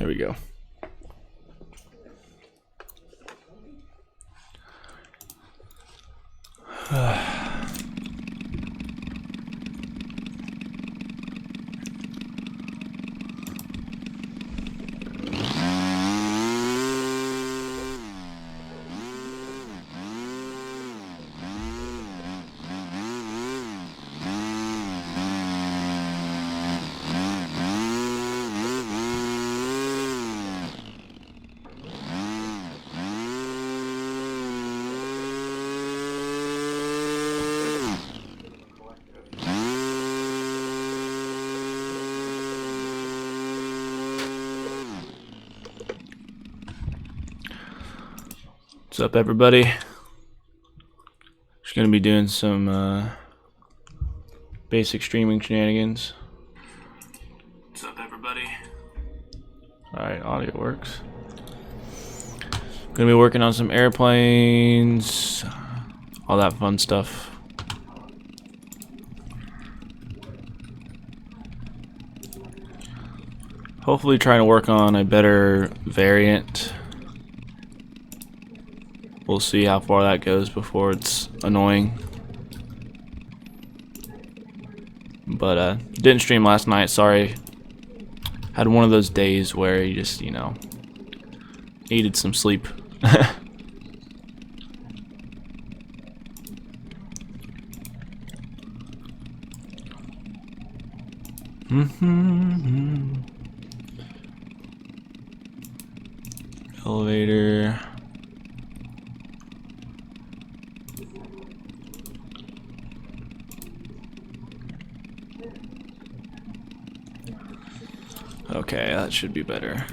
There we go. What's up, everybody? Just gonna be doing some basic streaming shenanigans. What's up, everybody? Alright, audio works. Gonna be working on some airplanes, all that fun stuff. Hopefully trying to work on a better variant. We'll see how far that goes before it's annoying. But didn't stream last night, sorry. Had one of those days where you just, you know, needed some sleep. Elevator. Okay, that should be better.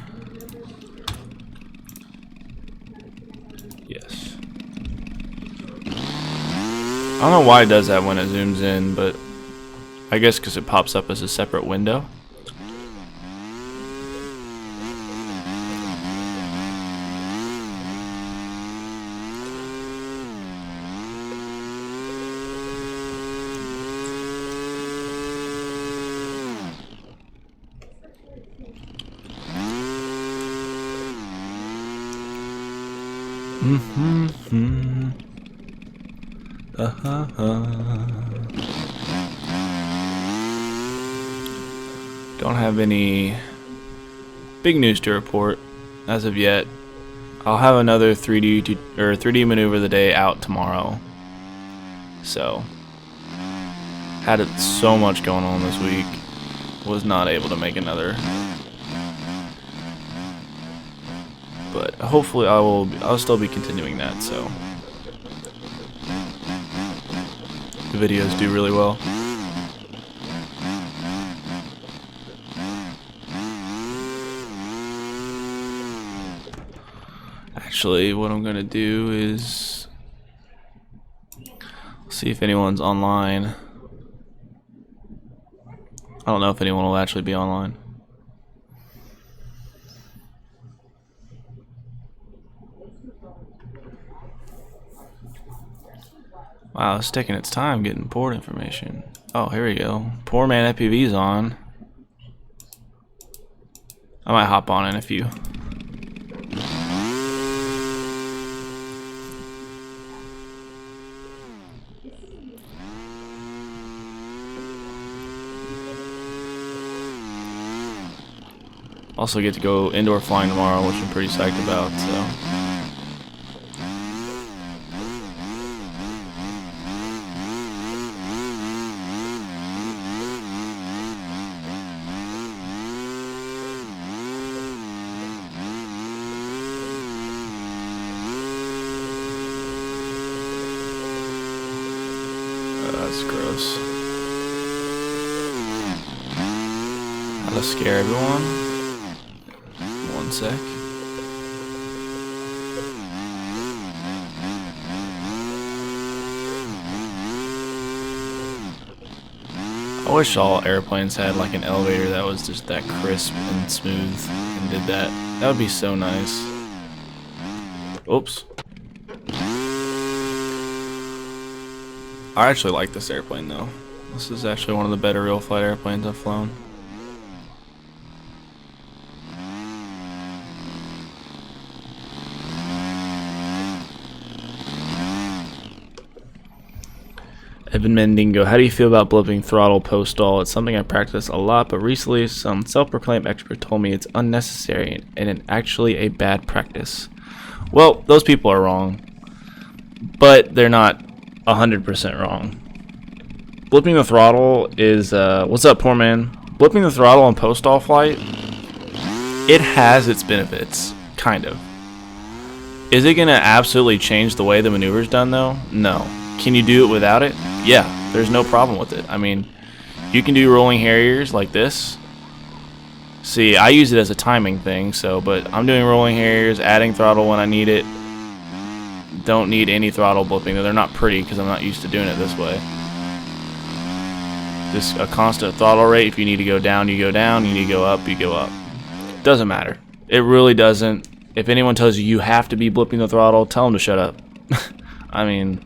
Yes. I don't know why it does that when it zooms in, but I guess because it pops up as a separate window. Don't have any big news to report as of yet. I'll have another 3D maneuver of the day out tomorrow. So, had so much going on this week, was not able to make another. But hopefully I'll still be continuing that, so the videos do really well. Actually, what I'm gonna do is see if anyone's online. I don't know if anyone will actually be online. Wow, it's taking its time getting port information. Oh, here we go. Poor man FPV's on. I might hop on in a few. Also get to go indoor flying tomorrow, which I'm pretty psyched about, so. That's gross. How to scare everyone? One sec. I wish all airplanes had like an elevator that was just that crisp and smooth and did that. That would be so nice. Oops. I actually like this airplane though. This is actually one of the better RealFlight airplanes I've flown. Evan Mendingo, how do you feel about blipping throttle post-stall? It's something I practice a lot, but recently some self-proclaimed expert told me it's unnecessary and it's actually a bad practice. Well, those people are wrong, but they're not 100% wrong. Blipping the throttle is, what's up, poor man? Blipping the throttle on post-stall flight, it has its benefits, kind of. Is it going to absolutely change the way the maneuver is done, though? No. Can you do it without it? Yeah, there's no problem with it. I mean, you can do rolling harriers like this. See, I use it as a timing thing, but I'm doing rolling harriers, adding throttle when I need it. Don't need any throttle blipping. They're not pretty because I'm not used to doing it this way. Just a constant throttle rate. If you need to go down, you go down. You need to go up, you go up. Doesn't matter. It really doesn't. If anyone tells you you have to be blipping the throttle, tell them to shut up. I mean,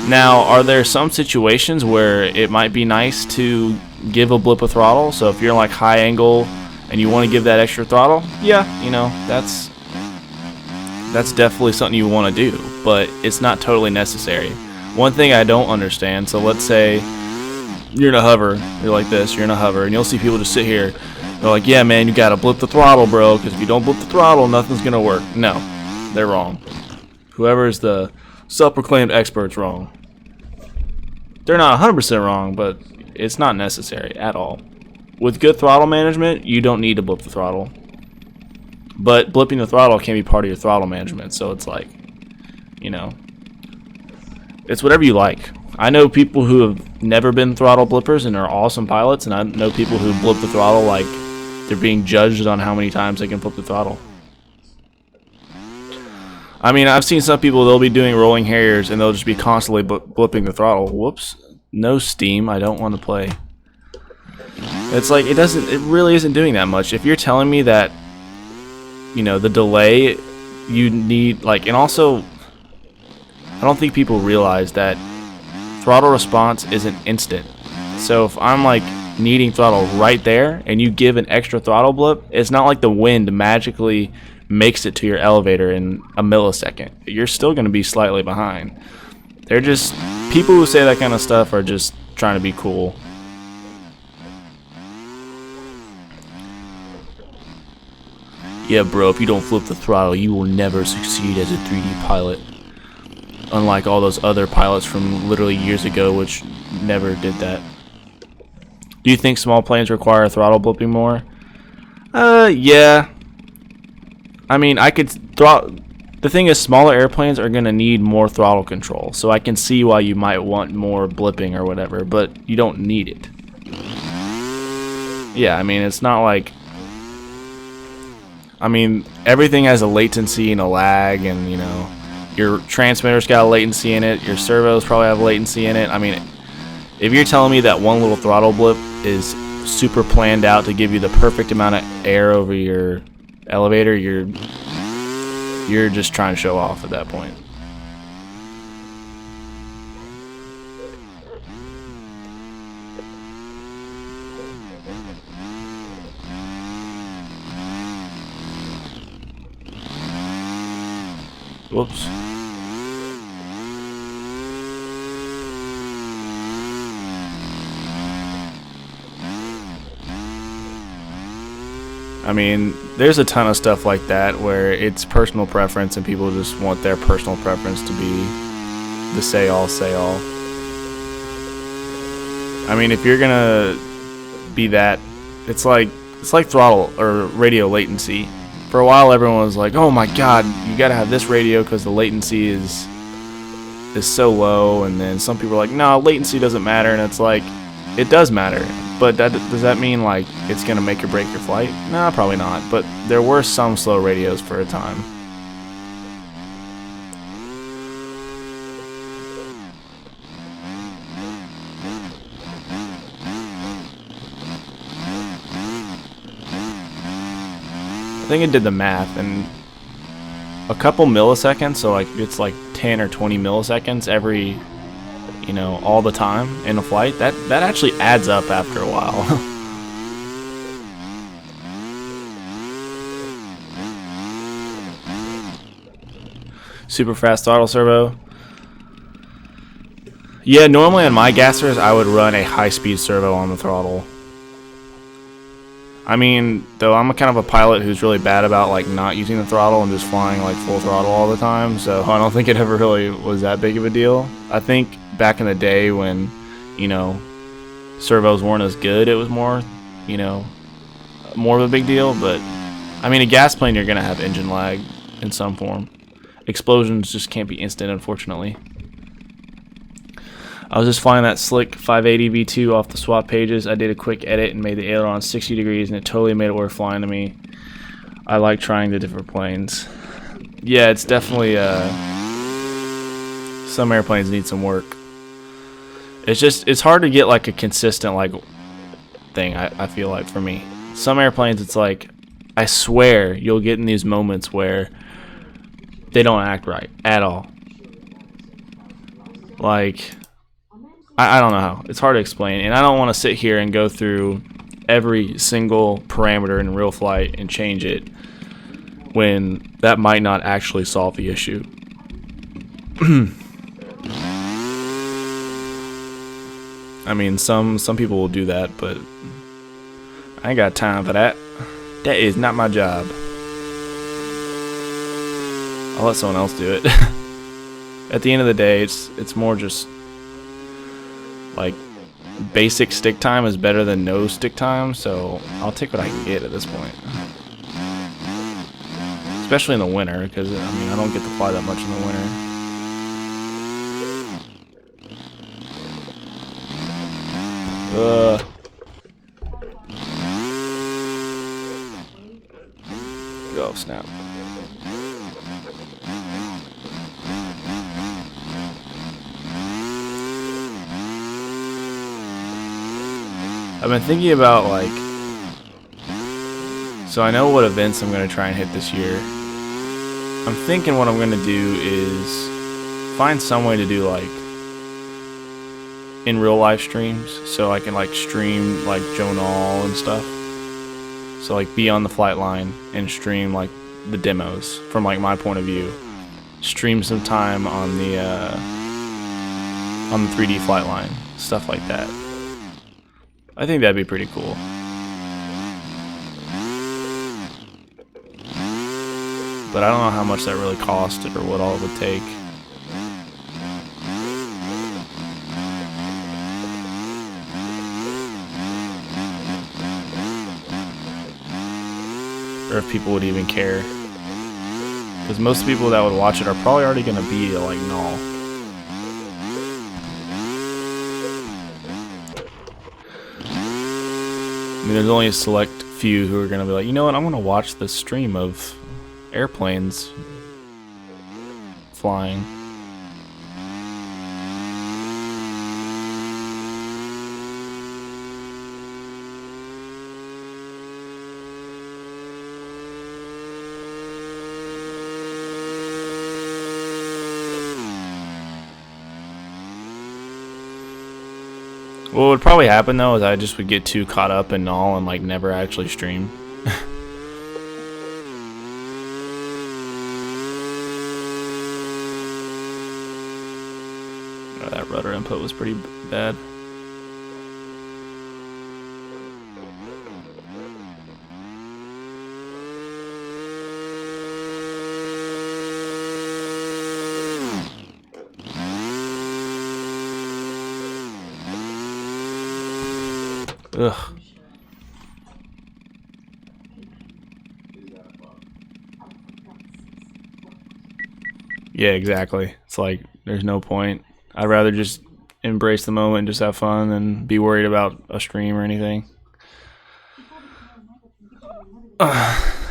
now, are there some situations where it might be nice to give a blip of throttle? So if you're like high angle and you want to give that extra throttle, yeah, you know, that's definitely something you want to do, but it's not totally necessary. One thing I don't understand, so let's say you're in a hover, you're like this, you're in a hover, and you'll see people just sit here. They're like, yeah, man, you gotta blip the throttle, bro, because if you don't blip the throttle, nothing's gonna work. No, they're wrong. Whoever is the self-proclaimed expert's wrong. They're not 100% wrong, but it's not necessary at all. With good throttle management, you don't need to blip the throttle. But blipping the throttle can be part of your throttle management, so it's like, you know, it's whatever you like. I know people who have never been throttle blippers and are awesome pilots, and I know people who blip the throttle like they're being judged on how many times they can flip the throttle. I mean, I've seen some people, they'll be doing rolling harriers and they'll just be constantly blipping the throttle. Whoops. No steam. I don't want to play. It's like, it really isn't doing that much. If you're telling me that, you know, the delay you need, like, and also, I don't think people realize that throttle response isn't instant. So if I'm like needing throttle right there and you give an extra throttle blip, it's not like the wind magically makes it to your elevator in a millisecond. You're still going to be slightly behind. They're just, people who say that kind of stuff are just trying to be cool. Yeah, bro, if you don't flip the throttle, you will never succeed as a 3D pilot. Unlike all those other pilots from literally years ago, which never did that. Do you think small planes require throttle blipping more? Yeah. I mean, the thing is, smaller airplanes are going to need more throttle control, so I can see why you might want more blipping or whatever, but you don't need it. Yeah, I mean, it's not like, I mean, everything has a latency and a lag, and, you know, your transmitter's got a latency in it, your servos probably have latency in it. I mean, if you're telling me that one little throttle blip is super planned out to give you the perfect amount of air over your elevator, you're just trying to show off at that point. Whoops. I mean, there's a ton of stuff like that where it's personal preference and people just want their personal preference to be the say all. I mean, if you're gonna be that, it's like throttle or radio latency. For a while, everyone was like, "Oh my God, you gotta have this radio because the latency is so low." And then some people are like, "No, latency doesn't matter," and it's like, it does matter. But does that mean like it's gonna make or break your flight? Nah, probably not. But there were some slow radios for a time. I think it did the math, and a couple milliseconds, so like it's like 10 or 20 milliseconds every, you know, all the time in a flight, that actually adds up after a while. Super fast throttle servo. Yeah, normally on my gassers, I would run a high-speed servo on the throttle. I mean, though I'm a kind of a pilot who's really bad about like not using the throttle and just flying like full throttle all the time, so I don't think it ever really was that big of a deal. I think back in the day when, you know, servos weren't as good, it was more, you know, more of a big deal. But I mean, a gas plane, you're gonna have engine lag in some form. Explosions just can't be instant, unfortunately. I was just flying that slick 580 V2 off the swap pages. I did a quick edit and made the aileron 60 degrees, and it totally made it worth flying to me. I like trying the different planes. Yeah, it's definitely some airplanes need some work. It's hard to get like a consistent like thing. I feel like for me, some airplanes it's like I swear you'll get in these moments where they don't act right at all. Like. I don't know how. It's hard to explain, and I don't want to sit here and go through every single parameter in RealFlight and change it when that might not actually solve the issue. I mean, some people will do that, but I ain't got time for that. That is not my job. I'll let someone else do it. At the end of the day, it's more just like basic stick time is better than no stick time, so I'll take what I can get at this point. Especially in the winter, because I mean I don't get to fly that much in the winter. Oh snap. I've been thinking about like, so I know what events I'm going to try and hit this year. I'm thinking what I'm going to do is find some way to do like in real life streams, so I can like stream like Jonal and stuff. So like be on the flight line and stream like the demos from like my point of view. Stream some time on the 3D flight line, stuff like that. I think that'd be pretty cool. But I don't know how much that really costed or what all it would take. Or if people would even care. Because most people that would watch it are probably already going to be like null. I mean, there's only a select few who are going to be like, you know what, I'm going to watch this stream of airplanes flying. What would probably happen though is I just would get too caught up in null and like never actually stream. Oh, that rudder input was pretty bad. Ugh. Yeah, exactly. It's like there's no point. I'd rather just embrace the moment and just have fun than be worried about a stream or anything.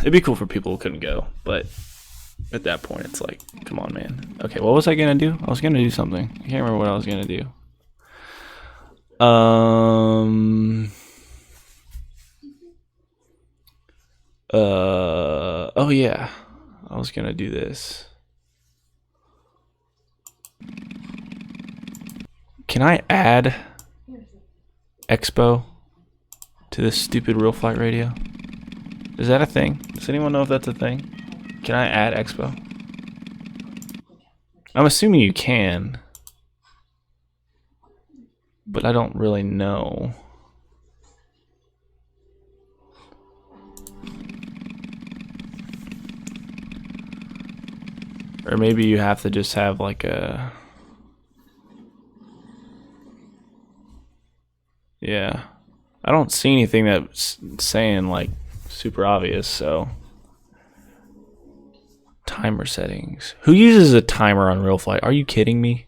It'd be cool for people who couldn't go, but at that point it's like, come on, man. Okay, what was I gonna do? I was gonna do something. I can't remember what I was gonna do. Oh yeah, I was gonna do this. Can I add Expo to this stupid RealFlight radio? Is that a thing? Does anyone know if that's a thing? Can I add Expo? I'm assuming you can. but I don't really know. Or maybe you have to just have like a... Yeah. I don't see anything that's saying like super obvious, so... Timer settings. Who uses a timer on RealFlight? Are you kidding me?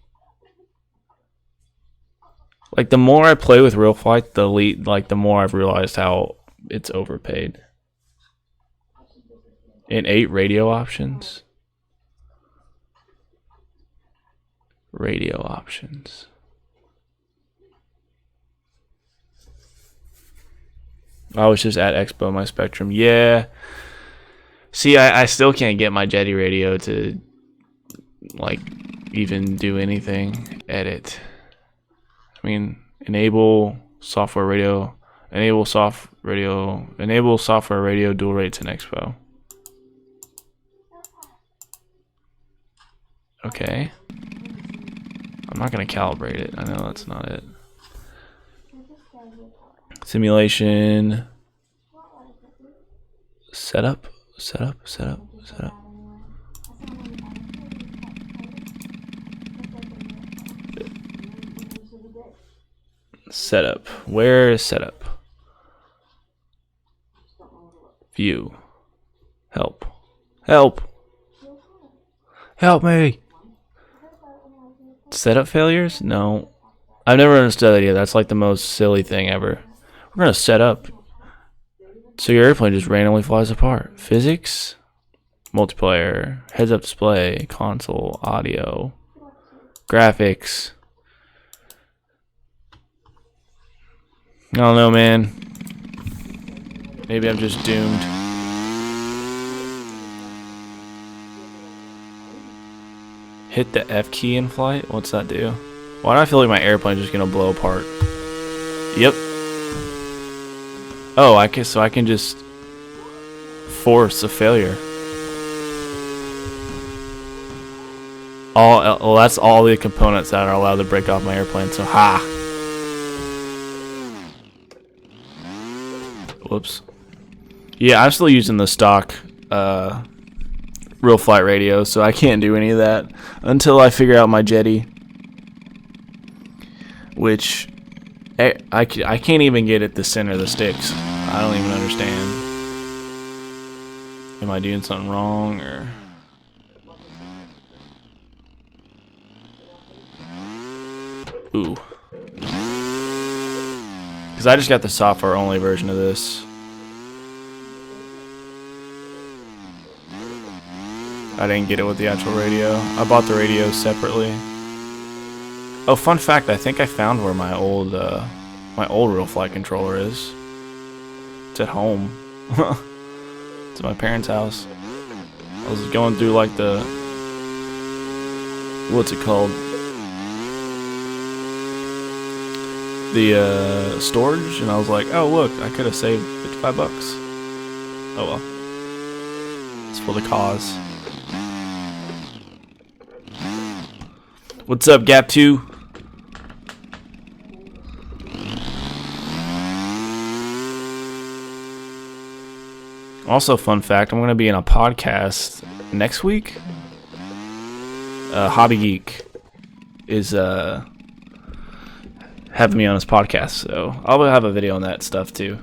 Like, the more I play with RealFlight, the more I've realized how it's overpaid. And 8 radio options. Radio options. I was just at Expo my Spectrum. Yeah. See, I still can't get my Jetty radio to like even do anything. Edit. I mean, enable software radio dual rates in Expo. Okay. I'm not gonna calibrate it. I know that's not it. Simulation. Setup. Setup. Where is setup? View. Help. Help me. Setup failures? No. I've never understood that either. That's like the most silly thing ever. We're gonna set up so your airplane just randomly flies apart. Physics, multiplayer, heads up display, console, audio, graphics. I don't know, man. Maybe I'm just doomed. Hit the F key in flight? What's that do? Why do I feel like my airplane's just gonna blow apart? Yep. Oh, so I can just force a failure. Well, that's all the components that are allowed to break off my airplane. So ha. Whoops. Yeah, I'm still using the stock RealFlight radio, so I can't do any of that until I figure out my Jetty, which I can't even get at the center of the sticks. I don't even understand. Am I doing something wrong or? Ooh. Because I just got the software only version of this. I didn't get it with the actual radio. I bought the radio separately. Oh, fun fact, I think I found where my old RealFlight controller is. It's at home. It's at my parents' house. I was going through like the... What's it called? The storage, and I was like, oh look, I could have saved 55 bucks. Oh well. It's for the cause. What's up, Gap 2? Also, fun fact, I'm going to be in a podcast next week. Hobby Geek is having me on his podcast, so I'll have a video on that stuff too.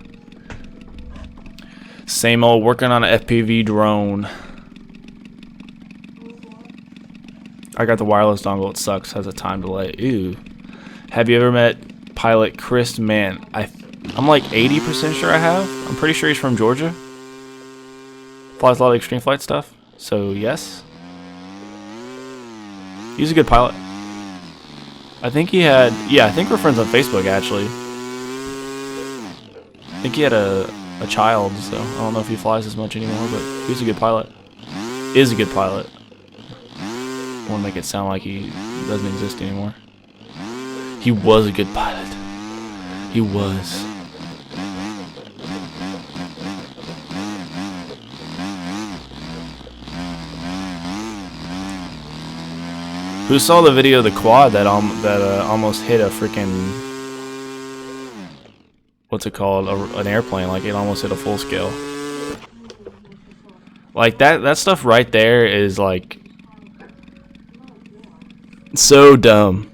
Same old, working on an FPV drone. I got the wireless dongle. It sucks. Has a time delay. Ew. Have you ever met pilot Chris? Man, I'm like 80% sure I have. I'm pretty sure he's from Georgia. Flies a lot of extreme flight stuff. So yes, he's a good pilot. I think he had. Yeah, I think we're friends on Facebook actually. I think he had a child, so I don't know if he flies as much anymore. But he's a good pilot. Is a good pilot. I want to make it sound like he doesn't exist anymore. He was a good pilot. He was. Who saw the video of the quad that almost hit a freaking what's it called, an airplane. Like it almost hit a full scale. Like that stuff right there is like so dumb,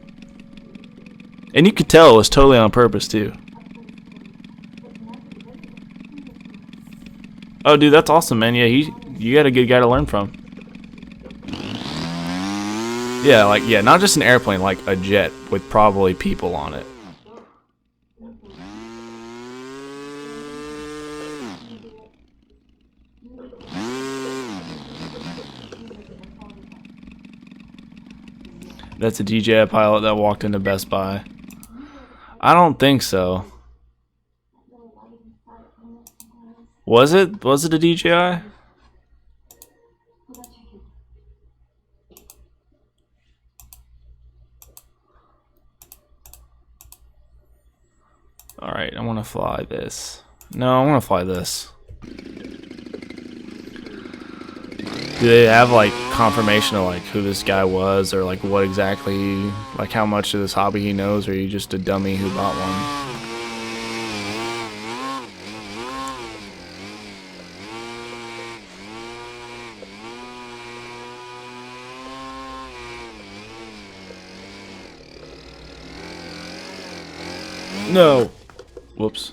and you could tell it was totally on purpose too. Oh, dude, that's awesome, man. Yeah, you got a good guy to learn from. Yeah, like, yeah, not just an airplane, like a jet with probably people on it. That's a DJI pilot that walked into Best Buy. I don't think so. Was it? Was it a DJI? Alright, I want to fly this. No, I want to fly this. Do they have like confirmation of like who this guy was, or like what exactly, like how much of this hobby he knows, or are you just a dummy who bought one? No. Whoops.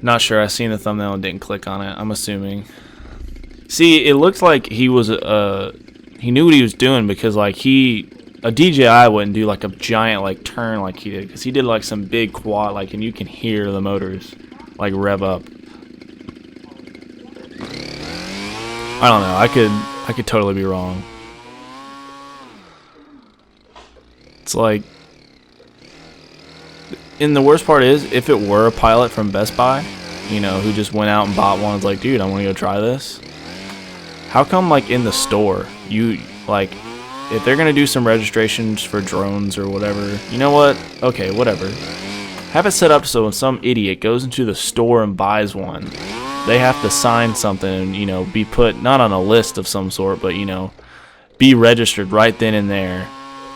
Not sure. I seen the thumbnail and didn't click on it. I'm assuming. See, it looked like he was he knew what he was doing, because like a DJI wouldn't do like a giant like turn like he did, because he did like some big quad, like, and you can hear the motors like rev up. I don't know. I could totally be wrong. It's like, and the worst part is, if it were a pilot from Best Buy, you know, who just went out and bought one, it's like, dude, I want to go try this. How come, like, in the store, you, like, if they're going to do some registrations for drones or whatever, you know what? Okay, whatever. Have it set up so when some idiot goes into the store and buys one, they have to sign something and, you know, be put, not on a list of some sort, but, you know, be registered right then and there,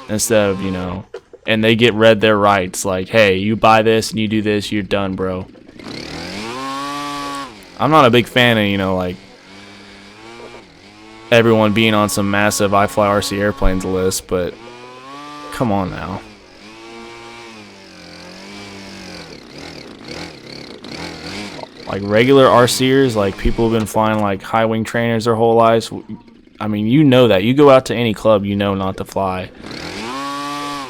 instead of, you know, and they get read their rights, like, hey, you buy this and you do this, you're done, bro. I'm not a big fan of, you know, like, everyone being on some massive I Fly RC Airplanes list, but come on now. Like, regular RCers, like, people have been flying, like, high wing trainers their whole lives. I mean, you know that. You go out to any club, you know not to fly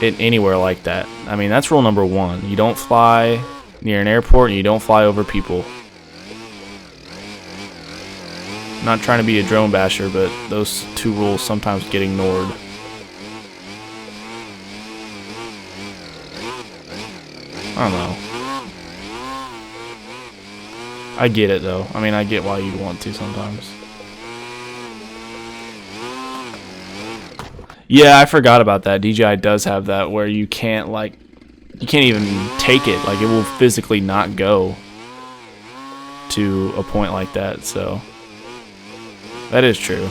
it anywhere like that. I mean, that's rule number one. You don't fly near an airport, and you don't fly over people. Not trying to be a drone basher, but those two rules sometimes get ignored. I don't know. I get it though. I mean, I get why you'd want to sometimes. Yeah, I forgot about that. DJI does have that where you can't, like, you can't even take it. Like, it will physically not go to a point like that, so that is true.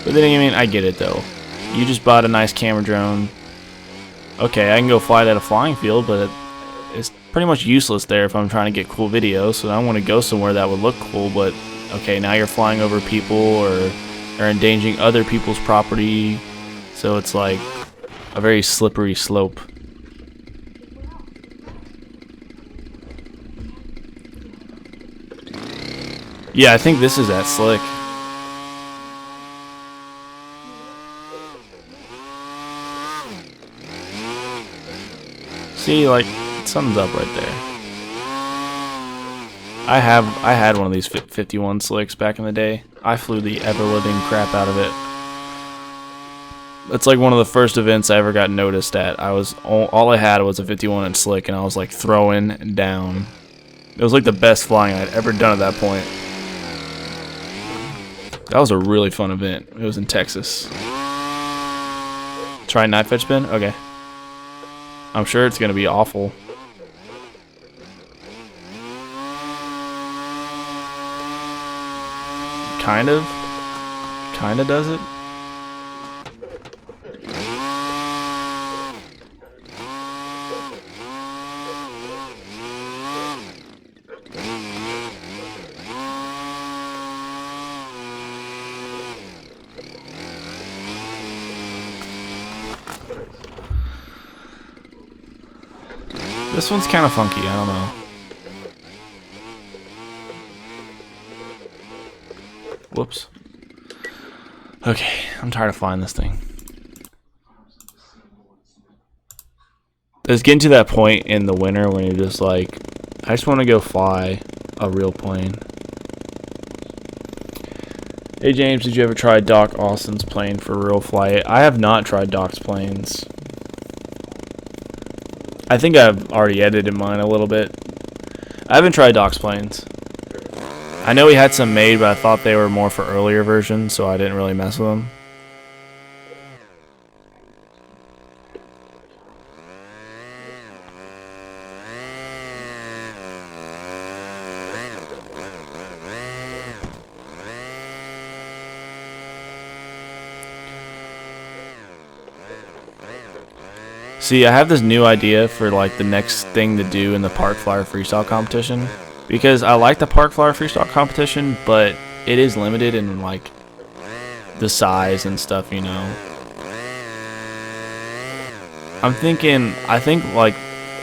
But then, I mean, I get it though. You just bought a nice camera drone. Okay, I can go fly it at a flying field, but it's pretty much useless there if I'm trying to get cool videos. So I want to go somewhere that would look cool, but okay, now you're flying over people or endangering other people's property. So it's like a very slippery slope. Yeah, I think this is that slick. See, like, something's up right there. I had one of these 51 slicks back in the day. I flew the ever-living crap out of it. It's like one of the first events I ever got noticed at. All I had was a 51-inch slick, and I was like throwing down. It was like the best flying I'd ever done at that point. That was a really fun event. It was in Texas. Try knife edge spin? Okay. I'm sure it's gonna be awful. Kind of does it. This one's kind of funky, I don't know. Whoops. Okay, I'm tired of flying this thing. It's getting to that point in the winter when you're just like, I just want to go fly a real plane. Hey James, did you ever try Doc Austin's plane for RealFlight? I have not tried Doc's planes. I think I've already edited mine a little bit. I haven't tried Doc's planes. I know he had some made, but I thought they were more for earlier versions, so I didn't really mess with them. See, I have this new idea for like the next thing to do in the Park Flyer Freestyle competition, because I like the Park Flyer Freestyle competition, but it is limited in like the size and stuff, you know. I think like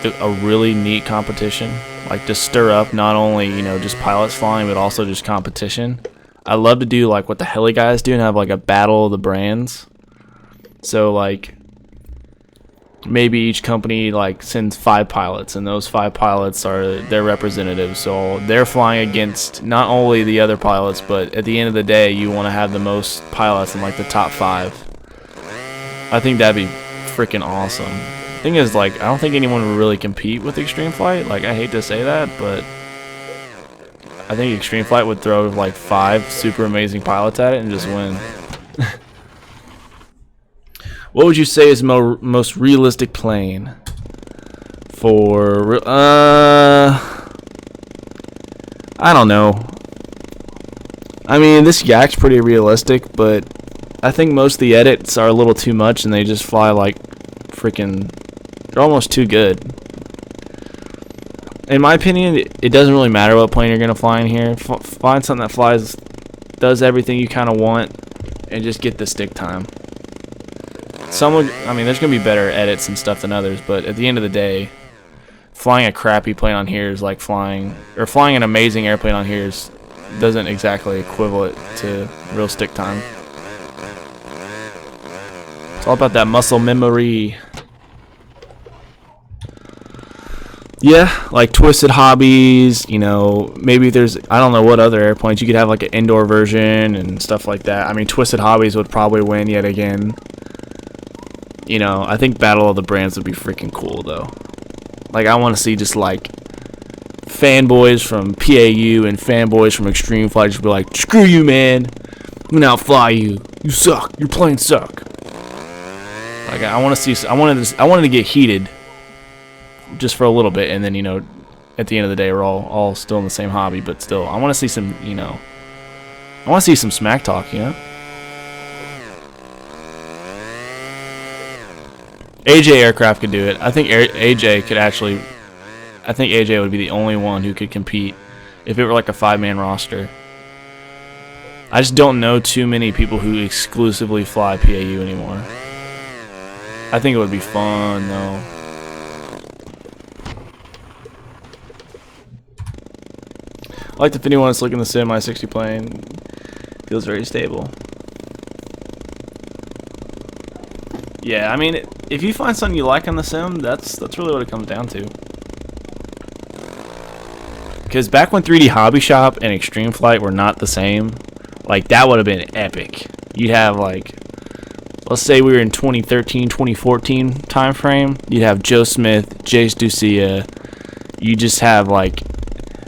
a really neat competition, like to stir up not only, you know, just pilots flying, but also just competition. I love to do like what the heli guys do and have like a battle of the brands. So like, maybe each company like sends 5 pilots, and those 5 pilots are their representatives, so they're flying against not only the other pilots, but at the end of the day you want to have the most pilots in like the top 5. I think that'd be freaking awesome. Thing is, like, I don't think anyone would really compete with Extreme Flight. Like, I hate to say that, but I think Extreme Flight would throw like 5 super amazing pilots at it and just win. What would you say is most realistic plane for? I don't know. I mean, this Yak's pretty realistic, but I think most of the edits are a little too much, and they just fly like freaking. They're almost too good. In my opinion, it doesn't really matter what plane you're gonna fly in here. Find something that does everything you kind of want, and just get the stick time. I mean, there's gonna be better edits and stuff than others, but at the end of the day, flying a crappy plane on here is like flying an amazing airplane on here doesn't exactly equivalent to real stick time. It's all about that muscle memory. Yeah, like Twisted Hobbies, you know, maybe there's, I don't know what other airplanes, you could have like an indoor version and stuff like that. I mean, Twisted Hobbies would probably win yet again. You know, I think Battle of the Brands would be freaking cool, though. Like, I want to see just, like, fanboys from PAU and fanboys from Extreme Flight just be like, screw you, man. I'm gonna outfly you. You suck. Your planes suck. Like, I wanted to get heated just for a little bit, and then, you know, at the end of the day, we're all still in the same hobby, but still, I want to see some, you know, I want to see some smack talk, you know? AJ Aircraft could do it. I think AJ could actually. I think AJ would be the only one who could compete if it were like a 5-man roster. I just don't know too many people who exclusively fly PAU anymore. I think it would be fun though. I like the 51 that's looking the Semi 60 plane. Feels very stable. Yeah, I mean, if you find something you like on the sim, that's really what it comes down to. Because back when 3D Hobby Shop and Extreme Flight were not the same, like, that would have been epic. You'd have, like, let's say we were in 2013, 2014 time frame, you'd have Joe Smith, Jace Ducia. You just have like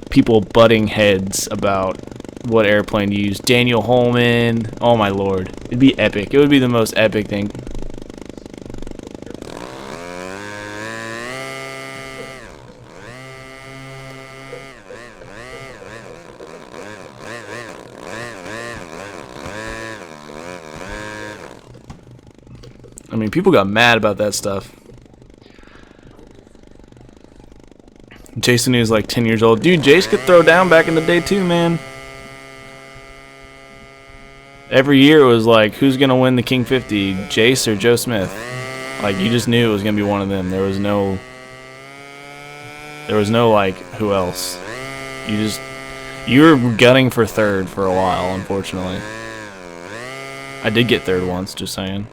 people butting heads about what airplane to use. Daniel Holman. Oh my lord. It'd be epic. It would be the most epic thing. I mean, people got mad about that stuff. Jason is like 10 years old. Dude, Jace could throw down back in the day too, man. Every year it was like, who's going to win the King 50? Jace or Joe Smith? Like, you just knew it was going to be one of them. There was no like, who else? You were gunning for third for a while, unfortunately. I did get third once, just saying.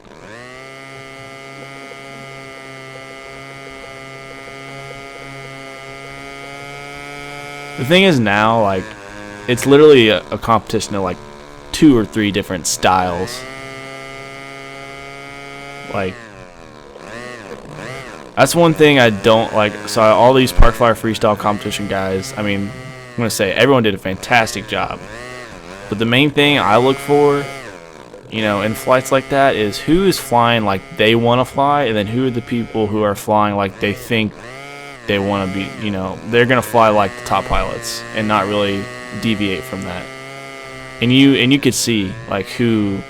The thing is now, like, it's literally a competition of like 2 or 3 different styles. Like, that's one thing I don't like. So all these Park Flyer freestyle competition guys, I mean, I'm gonna say everyone did a fantastic job. But the main thing I look for, you know, in flights like that is who is flying like they want to fly, and then who are the people who are flying like they think they want to be, you know, they're going to fly like the top pilots and not really deviate from that. And you could see like who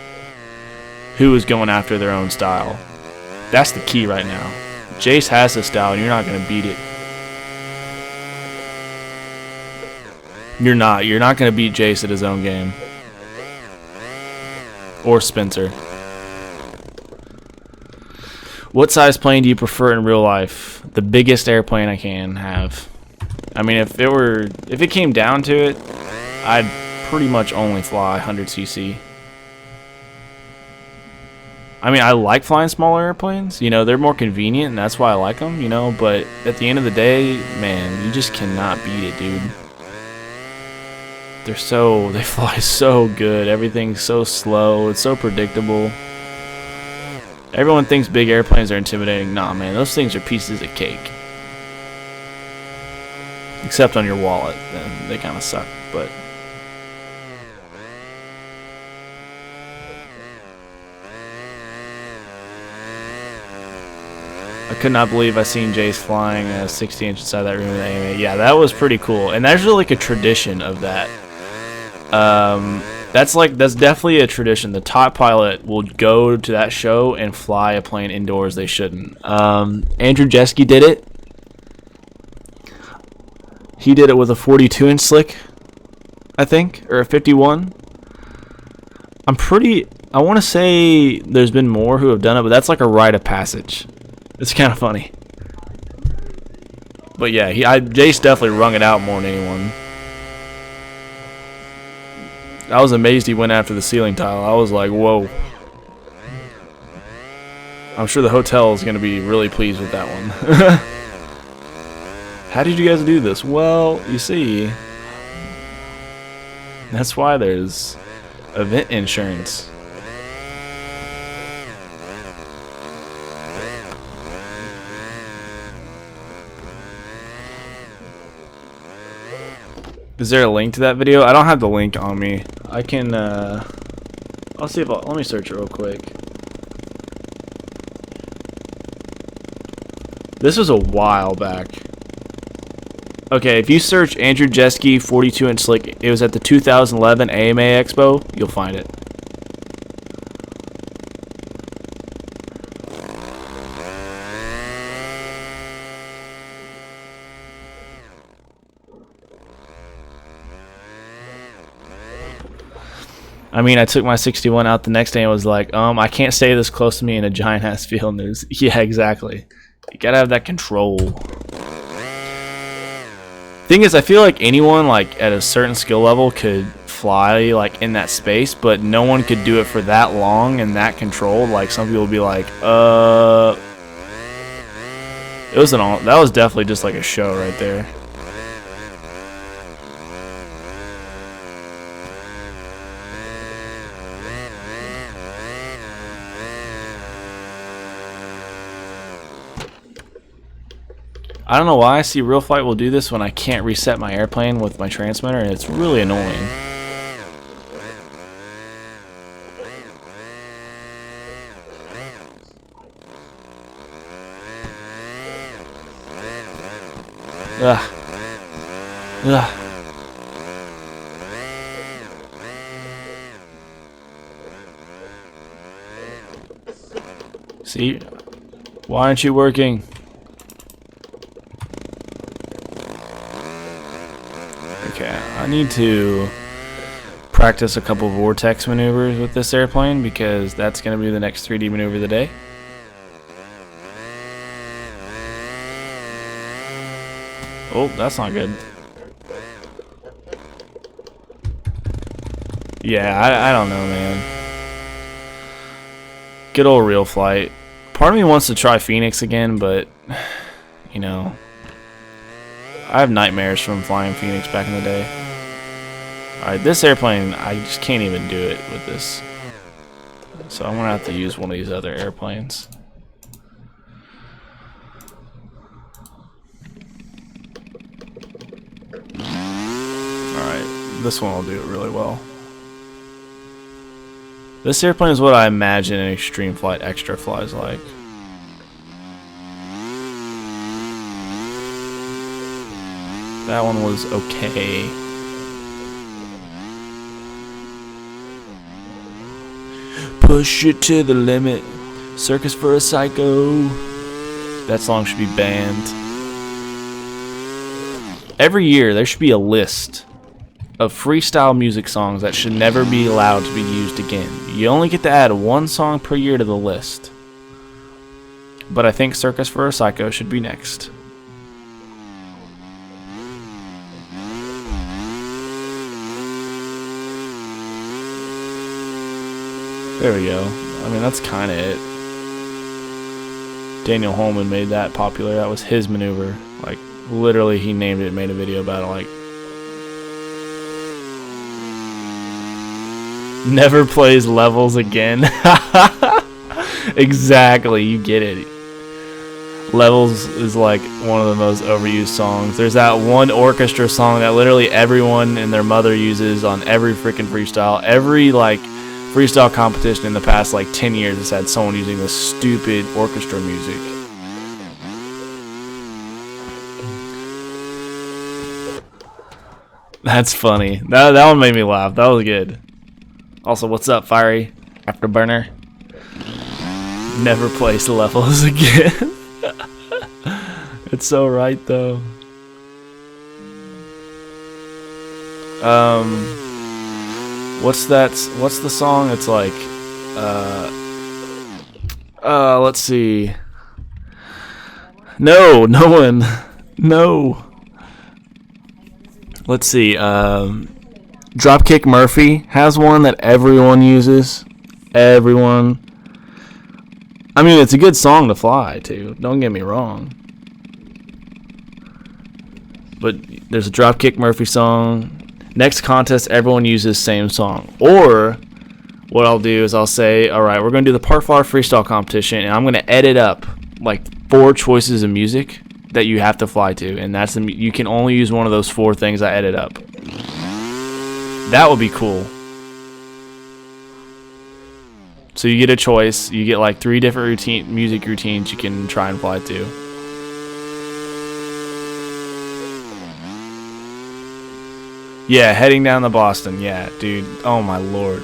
is going after their own style. That's the key right now. Jace has the style and you're not going to beat it. You're not going to beat Jace at his own game. Or Spencer. What size plane do you prefer in real life? The biggest airplane I can have. I mean, if it came down to it, I'd pretty much only fly 100cc. I mean, I like flying smaller airplanes. You know, they're more convenient, and that's why I like them, you know. But at the end of the day, man, you just cannot beat it, dude. They fly so good. Everything's so slow. It's so predictable. Everyone thinks big airplanes are intimidating. Nah, man, those things are pieces of cake. Except on your wallet, then they kind of suck, but... I could not believe I seen Jace flying a 60-inch inside that room with the AMA. Yeah, that was pretty cool. And there's really like a tradition of that. That's definitely a tradition. The top pilot will go to that show and fly a plane indoors they shouldn't. Andrew Jeske did it. He did it with a 42-inch slick, I think, or a 51. I want to say there's been more who have done it, but that's like a rite of passage. It's kind of funny. But yeah, Jace definitely wrung it out more than anyone. I was amazed he went after the ceiling tile. I was like, whoa. I'm sure the hotel is going to be really pleased with that one. How did you guys do this? Well, you see, that's why there's event insurance. Is there a link to that video? I don't have the link on me. I can, I'll see if let me search it real quick. This was a while back. Okay, if you search Andrew Jeske 42-inch slick, it was at the 2011 AMA Expo, you'll find it. I mean, I took my 61 out the next day and was like, I can't stay this close to me in a giant ass field. And yeah, exactly. You gotta have that control. Thing is, I feel like anyone like at a certain skill level could fly like in that space, but no one could do it for that long and that controlled. Like some people would be like, that was definitely just like a show right there. I don't know why I see RealFlight will do this when I can't reset my airplane with my transmitter, and it's really annoying. Ugh. Ugh. See? Why aren't you working? Okay, I need to practice a couple vortex maneuvers with this airplane because that's going to be the next 3D maneuver of the day. Oh, that's not good. Yeah, I don't know, man. Good old RealFlight. Part of me wants to try Phoenix again, but, you know, I have nightmares from flying Phoenix back in the day. Alright, this airplane, I just can't even do it with this. So I'm going to have to use one of these other airplanes. Alright, this one will do it really well. This airplane is what I imagine an Extreme Flight Extra flies like. That one was okay. Push it to the limit. Circus for a Psycho. That song should be banned. Every year there should be a list of freestyle music songs that should never be allowed to be used again. You only get to add one song per year to the list. But I think Circus for a Psycho should be next. There we go. I mean, that's kind of it. Daniel Holman made that popular. That was his maneuver. Like, literally, he named it and made a video about it. Like, never plays levels again. Exactly, you get it. Levels is like one of the most overused songs. There's that one orchestra song that literally everyone and their mother uses on every freaking freestyle. Every like freestyle competition in the past like 10 years has had someone using this stupid orchestra music. That's funny. That one made me laugh. That was good. Also, what's up, Fiery Afterburner? Never place levels again. It's so right though. What's the song? It's like let's see. No one. No. Let's see. Dropkick Murphy has one that everyone uses. Everyone. I mean, it's a good song to fly to. Don't get me wrong. But there's a Dropkick Murphy song. Next contest, everyone uses same song. Or what I'll do is I'll say, all right, we're going to do the Park Flyer freestyle competition, and I'm going to edit up like 4 choices of music that you have to fly to, and that's you can only use one of those 4 things I edit up. That would be cool. So you get a choice. You get like 3 different music routines you can try and fly to. Yeah, heading down to Boston. Yeah, dude. Oh my lord.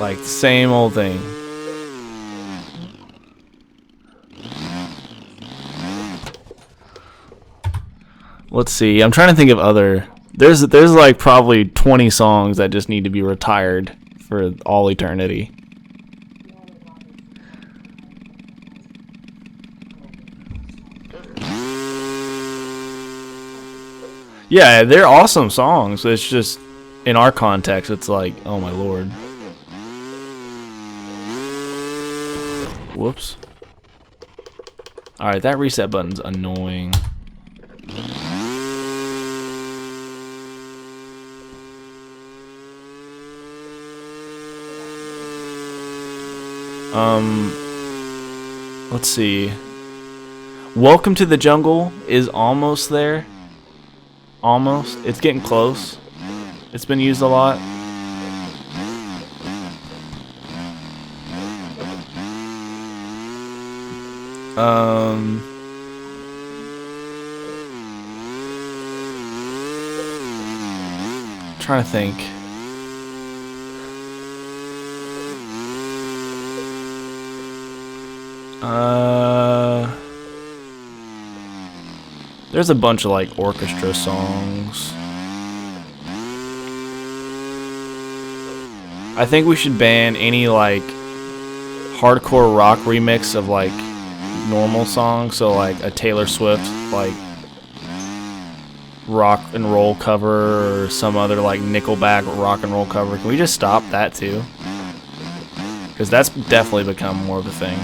Like the same old thing. Let's see. I'm trying to think of other. There's like probably 20 songs that just need to be retired for all eternity. Yeah, they're awesome songs. It's just in our context, it's like, oh my lord. Whoops. Alright, that reset button's annoying. Let's see. Welcome to the Jungle is almost there. Almost. It's getting close. It's been used a lot. Trying to think. There's a bunch of like orchestra songs. I think we should ban any like hardcore rock remix of like normal songs, so like a Taylor Swift like rock and roll cover or some other like Nickelback rock and roll cover. Can we just stop that too? Because that's definitely become more of a thing.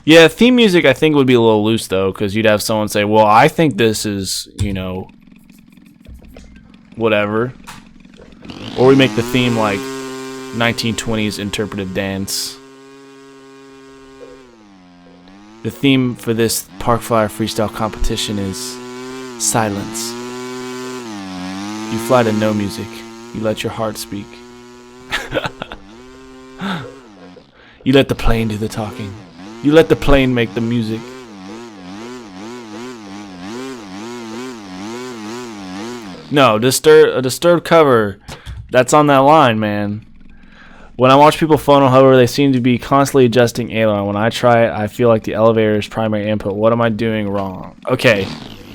Yeah, theme music I think would be a little loose though, because you'd have someone say, well, I think this is, you know, whatever. Or we make the theme like 1920s interpretive dance. The theme for this Parkflyer freestyle competition is silence. You fly to no music. You let your heart speak. You let the plane do the talking. You let the plane make the music. No, a disturbed cover. That's on that line, man. When I watch people phono hover, they seem to be constantly adjusting aileron. When I try it, I feel like the elevator is primary input. What am I doing wrong? Okay,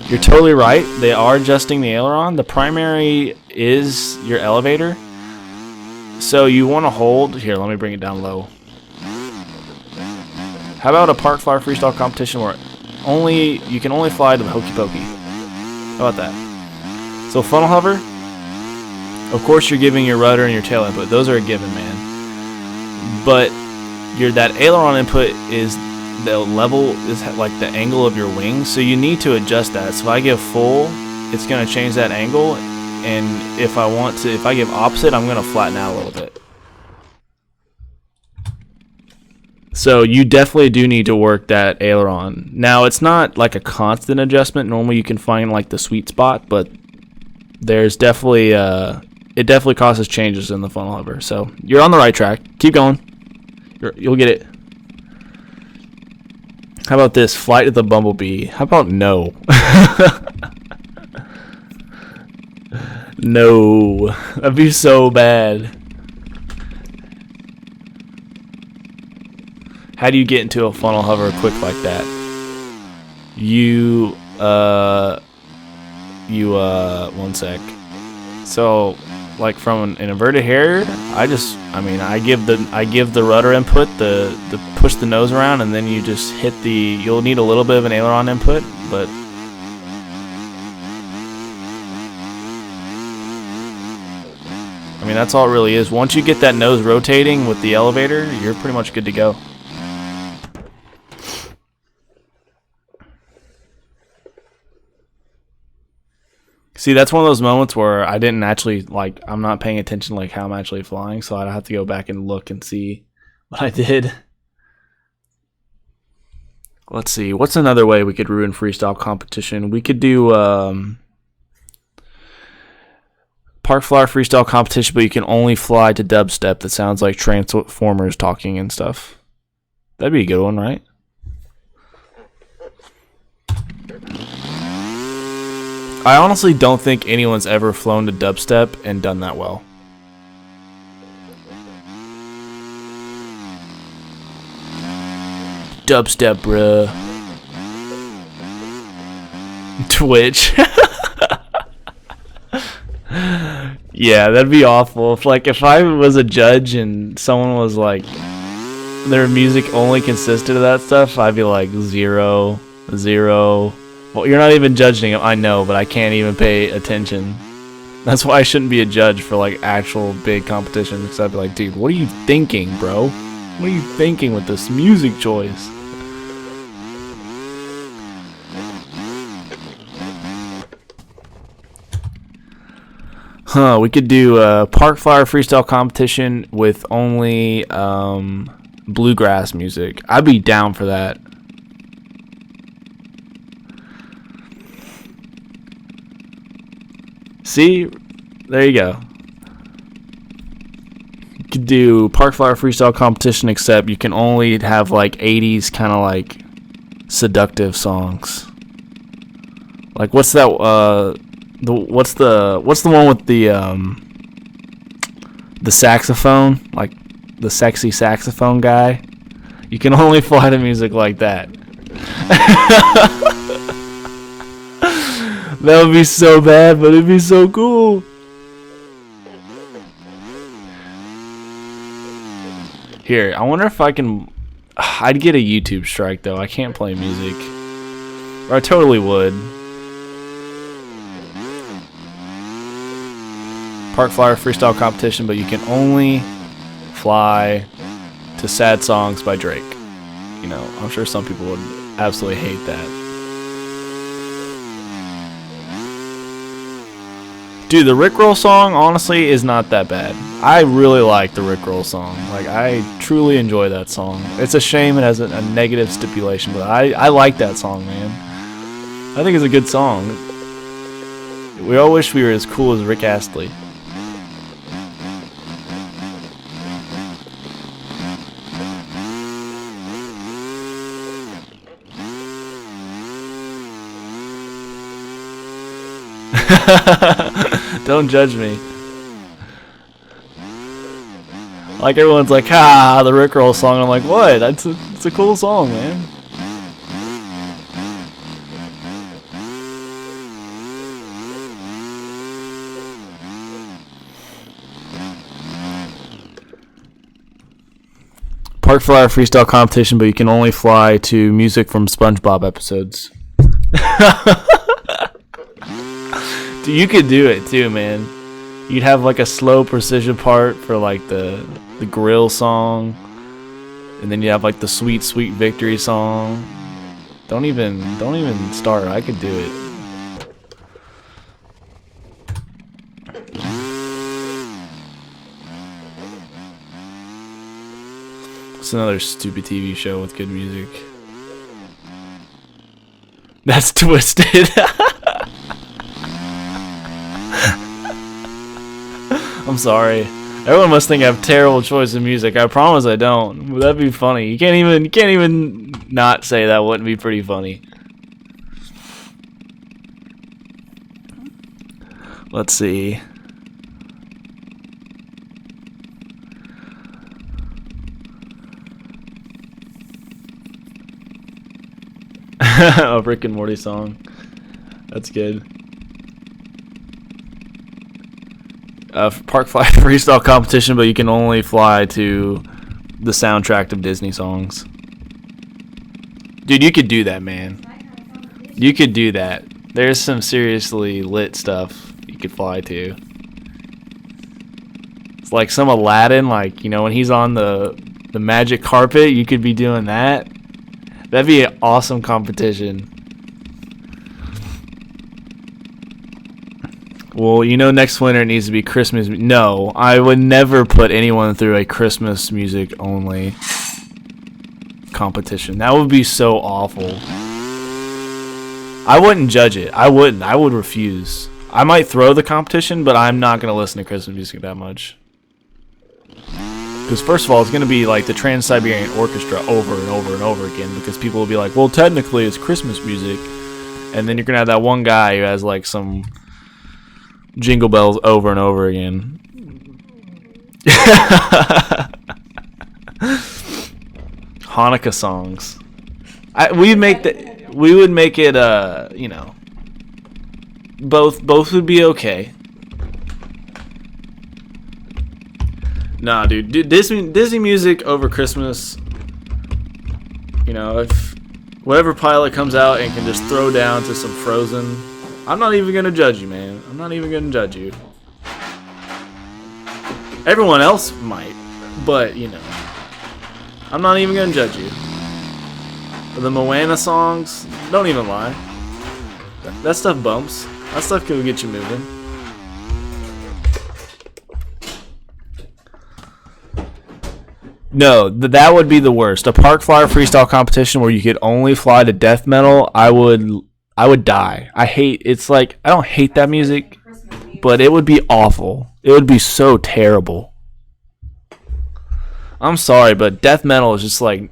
you're totally right. They are adjusting the aileron. The primary is your elevator. So you want to hold... Here, let me bring it down low. How about a Parkflyer freestyle competition where you can only fly to the hokey pokey? How about that? So funnel hover, of course you're giving your rudder and your tail input. Those are a given, man. But that aileron input is the level, is like the angle of your wings. So you need to adjust that. So if I give full, it's going to change that angle. And if I give opposite, I'm going to flatten out a little bit. So you definitely do need to work that aileron. Now it's not like a constant adjustment. Normally you can find like the sweet spot, but there's definitely it definitely causes changes in the funnel hover. So you're on the right track. Keep going. You'll get it. How about this? Flight of the Bumblebee. How about no? No. That'd be so bad. How do you get into a funnel hover quick like that? One sec. So, like from an inverted Harrier, I give the rudder input, the push the nose around, and then you just hit you'll need a little bit of an aileron input, but I mean that's all it really is. Once you get that nose rotating with the elevator, you're pretty much good to go. See, that's one of those moments where I didn't actually, I'm not paying attention to, how I'm actually flying, so I'd have to go back and look and see what I did. Let's see, what's another way we could ruin freestyle competition? We could do Parkflyer freestyle competition, but you can only fly to dubstep that sounds like Transformers talking and stuff. That'd be a good one, right? I honestly don't think anyone's ever flown to dubstep and done that well. Dubstep, bruh. Twitch. Yeah, that'd be awful. If I was a judge and someone was like, their music only consisted of that stuff, I'd be like 0, 0. Well, you're not even judging them, I know, but I can't even pay attention. That's why I shouldn't be a judge for actual big competitions, because I'd be like, dude, what are you thinking, bro? What are you thinking with this music choice? We could do a Parkflyer freestyle competition with only bluegrass music. I'd be down for that. See? There you go. You could do Park Flyer freestyle competition, except you can only have like 80s kind of like seductive songs. Like what's that what's the one with the saxophone, like the sexy saxophone guy? You can only fly to music like that. That would be so bad, but it'd be so cool. Here, I wonder if I can... I'd get a YouTube strike, though. I can't play music. Or I totally would. Park Flyer freestyle competition, but you can only fly to Sad Songs by Drake. You know, I'm sure some people would absolutely hate that. Dude, the Rickroll song, honestly, is not that bad. I really like the Rickroll song. Like, I truly enjoy that song. It's a shame it has a negative stipulation, but I like that song, man. I think it's a good song. We all wish we were as cool as Rick Astley. Don't judge me. Like everyone's like, ah, the Rickroll song. I'm like, what? It's a cool song, man. Park Flyer freestyle competition, but you can only fly to music from SpongeBob episodes. Dude, you could do it too, man. You'd have like a slow precision part for like the grill song, and then you have like the sweet victory song. Don't even start. I could do it. It's another stupid TV show with good music. That's twisted. I'm sorry. Everyone must think I have terrible choice in music. I promise I don't. But that'd be funny. You can't even not say that wouldn't be pretty funny. Let's see. A Rick and Morty song. That's good. Park Fly freestyle competition, but you can only fly to the soundtrack of Disney songs. Dude, you could do that, man. You could do that. There's some seriously lit stuff you could fly to. It's like some Aladdin, like, you know, when he's on the magic carpet, you could be doing that. That'd be an awesome competition. Well, you know, next winter it needs to be Christmas. No, I would never put anyone through a Christmas music only competition. That would be so awful. I wouldn't judge it. I wouldn't. I would refuse. I might throw the competition, but I'm not going to listen to Christmas music that much. Because first of all, it's going to be like the Trans-Siberian Orchestra over and over and over again, because people will be like, well, technically it's Christmas music. And then you're going to have that one guy who has like some Jingle Bells over and over again. Hanukkah songs. We would make it, you know, both would be okay. Nah, dude, Disney music over Christmas. You know, if whatever pilot comes out and can just throw down to some Frozen, I'm not even gonna judge you, man. I'm not even gonna judge you. Everyone else might, but you know, I'm not even gonna judge you. The Moana songs, don't even lie. That stuff bumps. That stuff can get you moving. No, that would be the worst. A park flyer freestyle competition where you could only fly to death metal. I would die. It's like I don't hate that music, but it would be awful. It would be so terrible. I'm sorry, but death metal is just like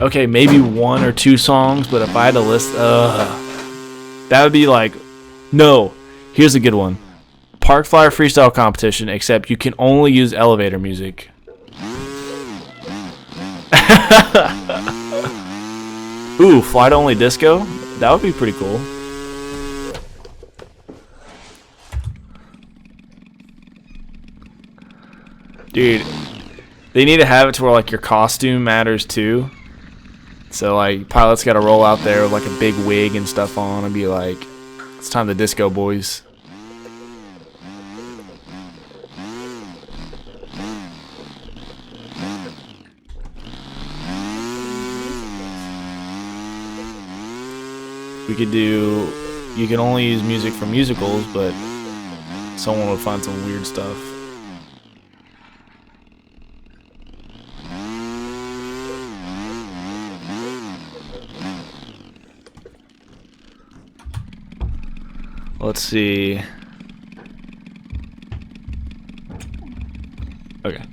okay, maybe one or two songs, but if I had to list, that would be like no. Here's a good one. Park flyer freestyle competition, except you can only use elevator music. Ooh, flight only disco? That would be pretty cool. Dude, they need to have it to where like your costume matters too. So like pilots gotta roll out there with like a big wig and stuff on and be like, it's time to disco, boys. We could do, you can only use music from musicals, but someone would find some weird stuff. Let's see. Okay.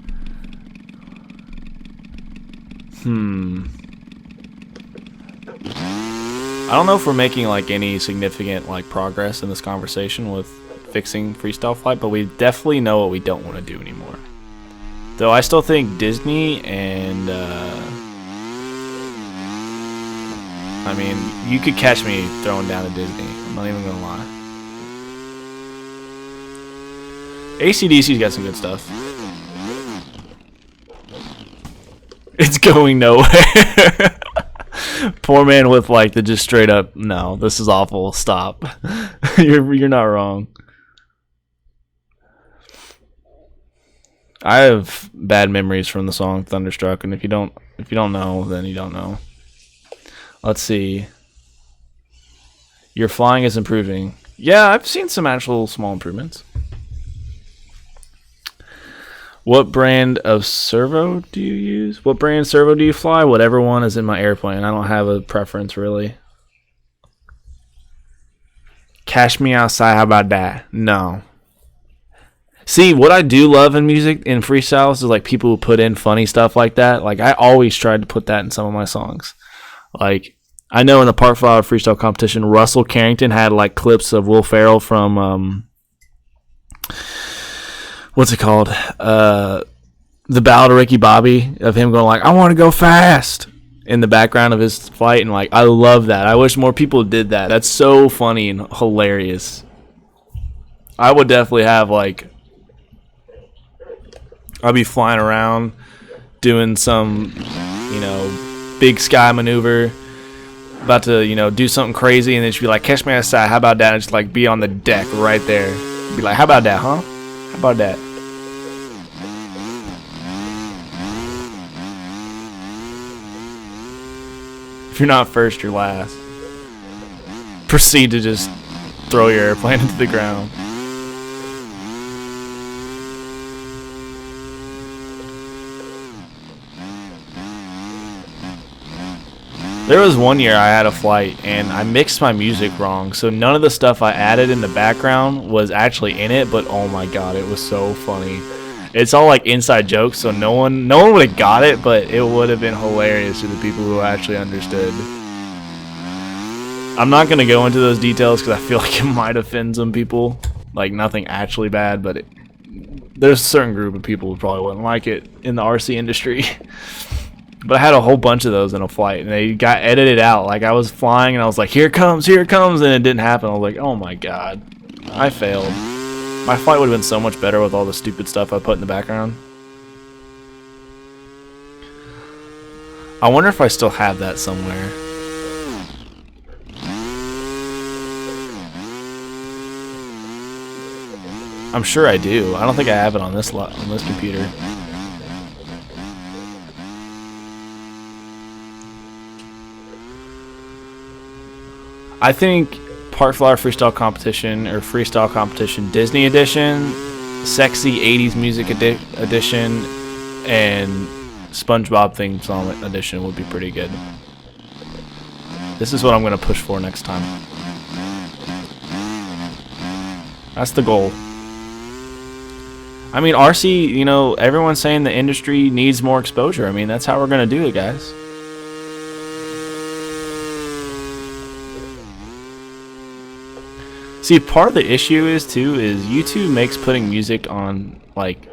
I don't know if we're making like any significant like progress in this conversation with fixing freestyle flight, but we definitely know what we don't want to do anymore. Though I still think Disney and I mean, you could catch me throwing down a Disney. I'm not even gonna lie. AC/DC's got some good stuff. It's going nowhere. Poor man with like the just straight up, no, this is awful, stop. You're not wrong. I have bad memories from the song Thunderstruck, and if you don't know, then you don't know. Let's see. Your flying is improving. Yeah, I've seen some actual small improvements. What brand of servo do you use? What brand servo do you fly? Whatever one is in my airplane. I don't have a preference, really. Cash me outside. How about that? No. See, what I do love in music, in freestyles, is like people who put in funny stuff like that. Like, I always tried to put that in some of my songs. Like, I know in the Park Flower freestyle competition, Russell Carrington had like clips of Will Ferrell from what's it called? The Ballad of Ricky Bobby, of him going like, I want to go fast in the background of his flight, and like I love that. I wish more people did that. That's so funny and hilarious. I would definitely have like, I'd be flying around doing some, big sky maneuver, about to, do something crazy, and then she'd be like, catch me outside, how about that? And just like be on the deck right there. Be like, how about that, huh? How about that? If you're not first, you're last. Proceed to just throw your airplane into the ground. There was one year I had a flight and I mixed my music wrong, so none of the stuff I added in the background was actually in it, but oh my god, it was so funny. It's all like inside jokes, so no one would have got it, but it would have been hilarious to the people who actually understood. I'm not going to go into those details because I feel like it might offend some people. Like, nothing actually bad, but there's a certain group of people who probably wouldn't like it in the RC industry. But I had a whole bunch of those in a flight, and they got edited out. Like, I was flying, and I was like, here it comes, and it didn't happen. I was like, oh my god, I failed. My flight would have been so much better with all the stupid stuff I put in the background. I wonder if I still have that somewhere. I'm sure I do. I don't think I have it on this computer. I think Park Flower Freestyle Competition or Freestyle Competition Disney Edition, Sexy 80s Music Edition, and SpongeBob theme song edition would be pretty good. This is what I'm gonna push for next time. That's the goal. I mean, RC, you know, everyone's saying the industry needs more exposure. I mean, that's how we're gonna do it, guys. See, part of the issue is YouTube makes putting music on like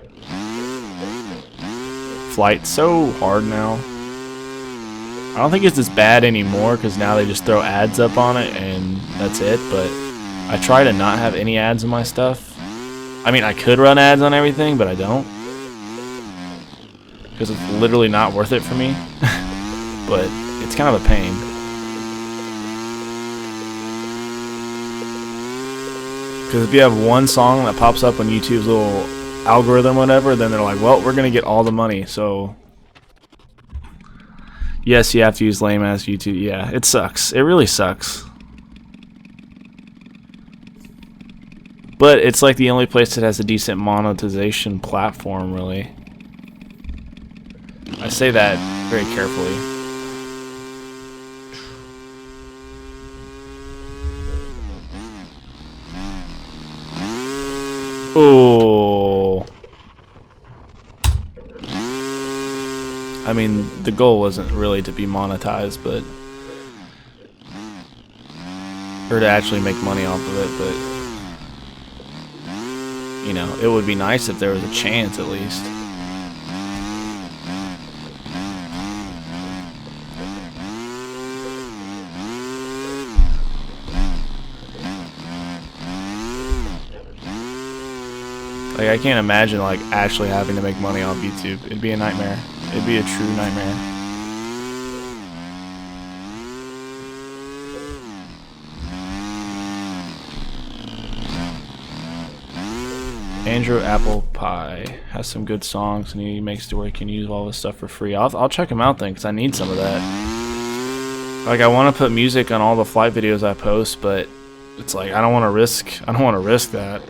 Flight so hard now. I don't think it's as bad anymore because now they just throw ads up on it and that's it. But I try to not have any ads on my stuff. I mean, I could run ads on everything, but I don't because it's literally not worth it for me. But it's kind of a pain. Because if you have one song that pops up on YouTube's little algorithm, whatever, then they're like, well, we're gonna get all the money. So yes, you have to use lame ass YouTube. Yeah, it sucks. It really sucks. But it's like the only place that has a decent monetization platform, really. I say that very carefully. Oh. I mean, the goal wasn't really to be monetized, but or to actually make money off of it, but you know, it would be nice if there was a chance at least. Like, I can't imagine like actually having to make money off YouTube. It'd be a nightmare. It'd be a true nightmare. Andrew Apple Pie has some good songs, and he makes it where he can use all this stuff for free. I'll check him out then, because I need some of that. Like, I want to put music on all the flight videos I post, but it's like I don't want to risk that.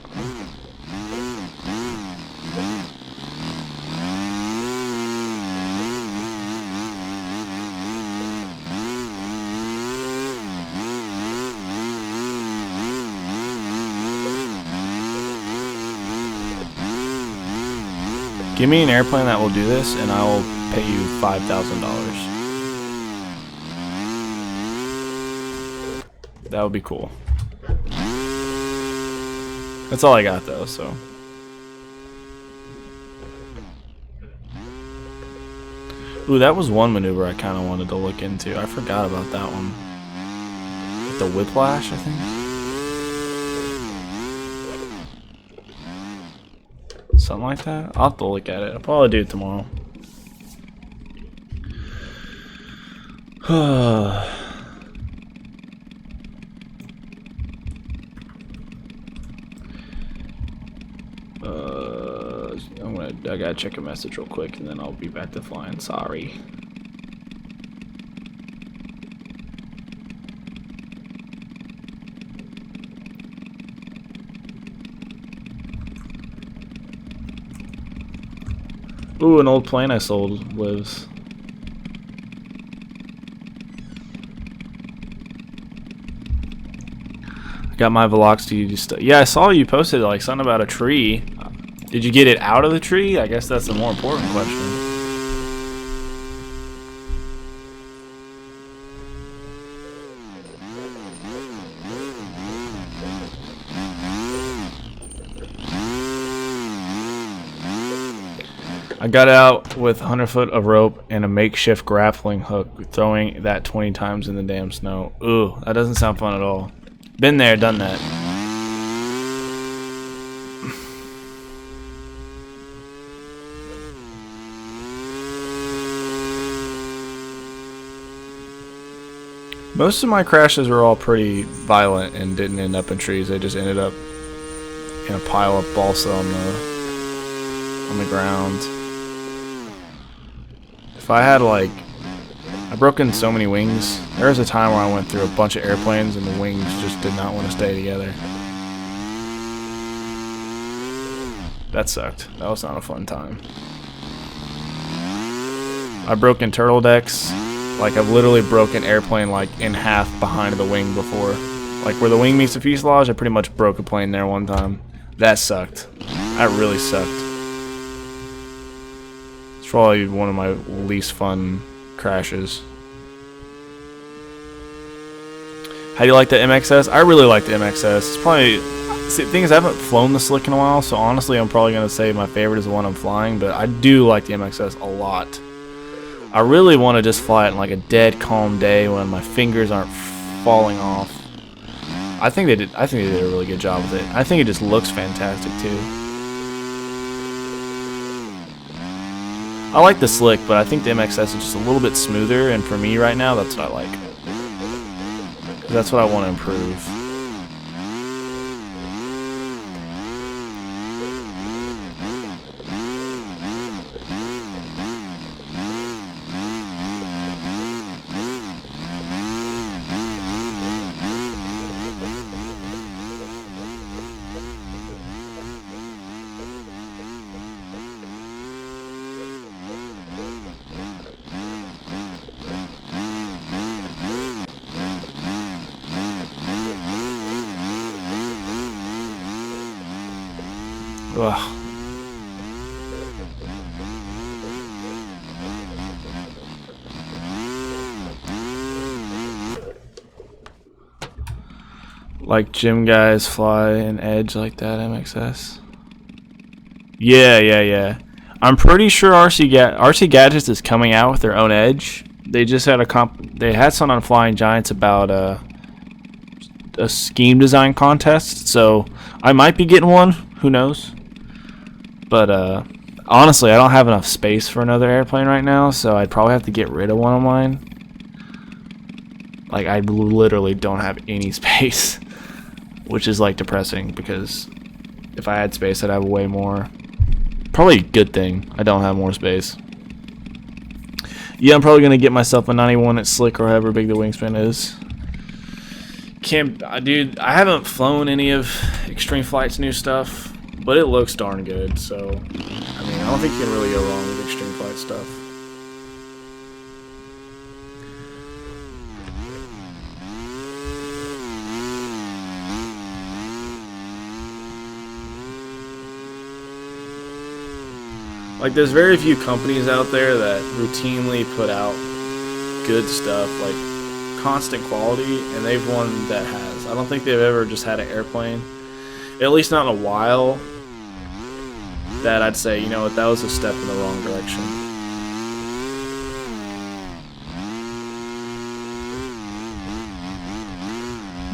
Give me an airplane that will do this, and I will pay you $5,000. That would be cool. That's all I got, though, so. Ooh, that was one maneuver I kind of wanted to look into. I forgot about that one. With the whiplash, I think. Something like that? I'll have to look at it. I'll probably do it tomorrow. I gotta check a message real quick and then I'll be back to flying. Sorry. Ooh, an old plane I sold lives. I got my velocity just. Yeah, I saw you posted like something about a tree. Did you get it out of the tree? I guess that's the more important question. I got out with 100 foot of rope and a makeshift grappling hook, throwing that 20 times in the damn snow. Ooh, that doesn't sound fun at all. Been there, done that. Most of my crashes were all pretty violent and didn't end up in trees. They just ended up in a pile of balsa on the ground. If I had like, I broke in so many wings. There was a time where I went through a bunch of airplanes and the wings just did not want to stay together. That sucked. That was not a fun time. I've broken turtle decks. Like, I've literally broken airplane like in half behind the wing before. Like, where the wing meets the fuselage, I pretty much broke a plane there one time. That sucked. That really sucked. It's probably one of my least fun crashes. How do you like the MXS? I really like the MXS. It's probably... See, the thing is, I haven't flown the Slick in a while, so honestly, I'm probably going to say my favorite is the one I'm flying, but I do like the MXS a lot. I really want to just fly it in like a dead calm day when my fingers aren't falling off. I think they did a really good job with it. I think it just looks fantastic too. I like the Slick, but I think the MXS is just a little bit smoother, and for me right now, that's what I like. That's what I want to improve. Ugh. Like gym guys fly an edge like that, MXS. Yeah. I'm pretty sure RC Gadgets is coming out with their own edge. They just had they had something on Flying Giants about a scheme design contest, so I might be getting one. Who knows? But honestly, I don't have enough space for another airplane right now, so I'd probably have to get rid of one of mine. Like, I literally don't have any space, which is like depressing, because if I had space, I'd have way more. Probably a good thing I don't have more space. Yeah, I'm probably gonna get myself a 91 at Slick or however big the wingspan is. Dude, I haven't flown any of Extreme Flight's new stuff, but it looks darn good, so I mean, I don't think you can really go wrong with Extreme Flight stuff. Like, there's very few companies out there that routinely put out good stuff, like constant quality, and they've one that has. I don't think they've ever just had an airplane, at least not in a while, that I'd say, you know what, that was a step in the wrong direction.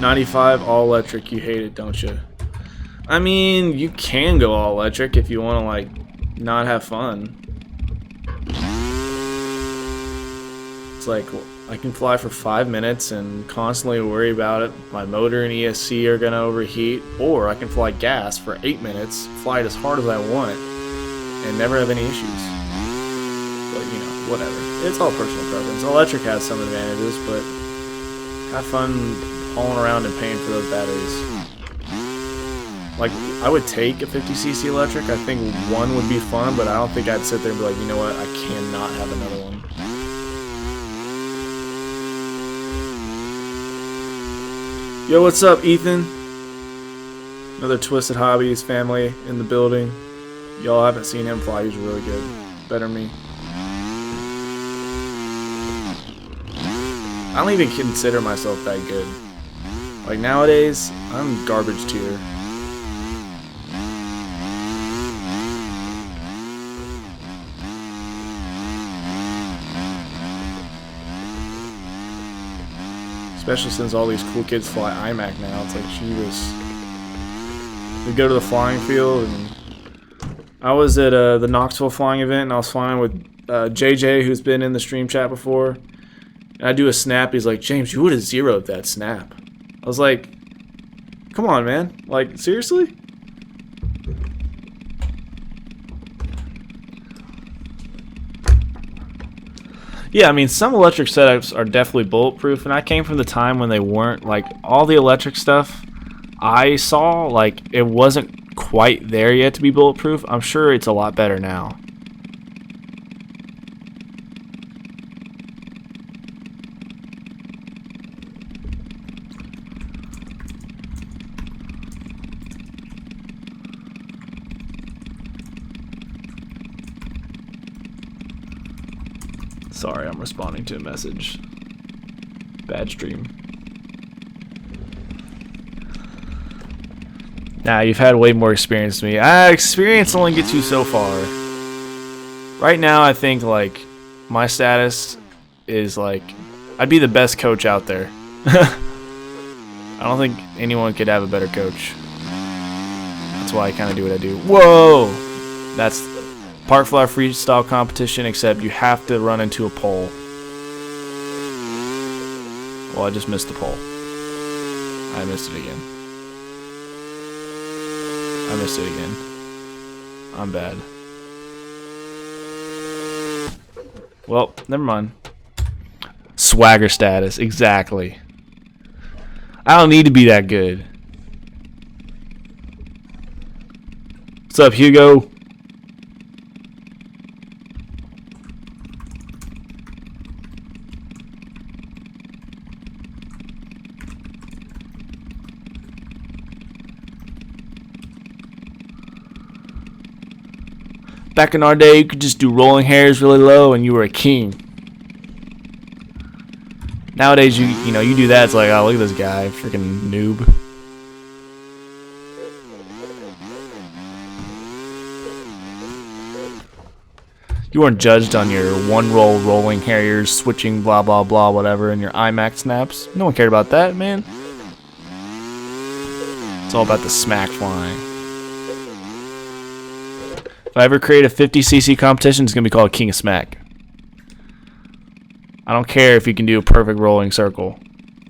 '95 all electric, you hate it, don't you? I mean, you can go all electric if you want to, like, not have fun. It's like, I can fly for 5 minutes and constantly worry about it. My motor and ESC are gonna overheat, or I can fly gas for 8 minutes, fly it as hard as I want, and never have any issues. But, you know, whatever. It's all personal preference. Electric has some advantages, but have fun hauling around and paying for those batteries. Like, I would take a 50cc electric. I think one would be fun, but I don't think I'd sit there and be like, you know what, I cannot have another one. Yo, what's up, Ethan? Another Twisted Hobbies family in the building. Y'all haven't seen him fly. He's really good. Better than me. I don't even consider myself that good. Like, nowadays, I'm garbage tier. Especially since all these cool kids fly iMac now. It's like, Jesus. We go to the flying field, and I was at the Knoxville flying event, and I was flying with JJ, who's been in the stream chat before. And I do a snap. He's like, James, you would have zeroed that snap. I was like, come on, man. Like, seriously? Yeah, I mean, some electric setups are definitely bulletproof, and I came from the time when they weren't. Like, all the electric stuff I saw, like, it wasn't quite there yet to be bulletproof. I'm sure it's a lot better now. Sorry, I'm responding to a message. Bad stream. Nah, you've had way more experience than me. Experience only gets you so far. Right now, I think, like, my status is, like, I'd be the best coach out there. I don't think anyone could have a better coach. That's why I kind of do what I do. Whoa! That's park fly freestyle competition, except you have to run into a pole. Well, I just missed the pole. I missed it again. I missed it again. I'm bad. Well, never mind. Swagger status, exactly. I don't need to be that good. What's up, Hugo? Back in our day, you could just do rolling hairs really low and you were a king. Nowadays, you know, you do that, it's like, oh, look at this guy, freaking noob. You weren't judged on your one roll rolling hairs, switching blah blah blah whatever, and your IMAX snaps. No one cared about that, man. It's all about the smack flying. If I ever create a 50cc competition, it's gonna be called King of Smack. I don't care if you can do a perfect rolling circle.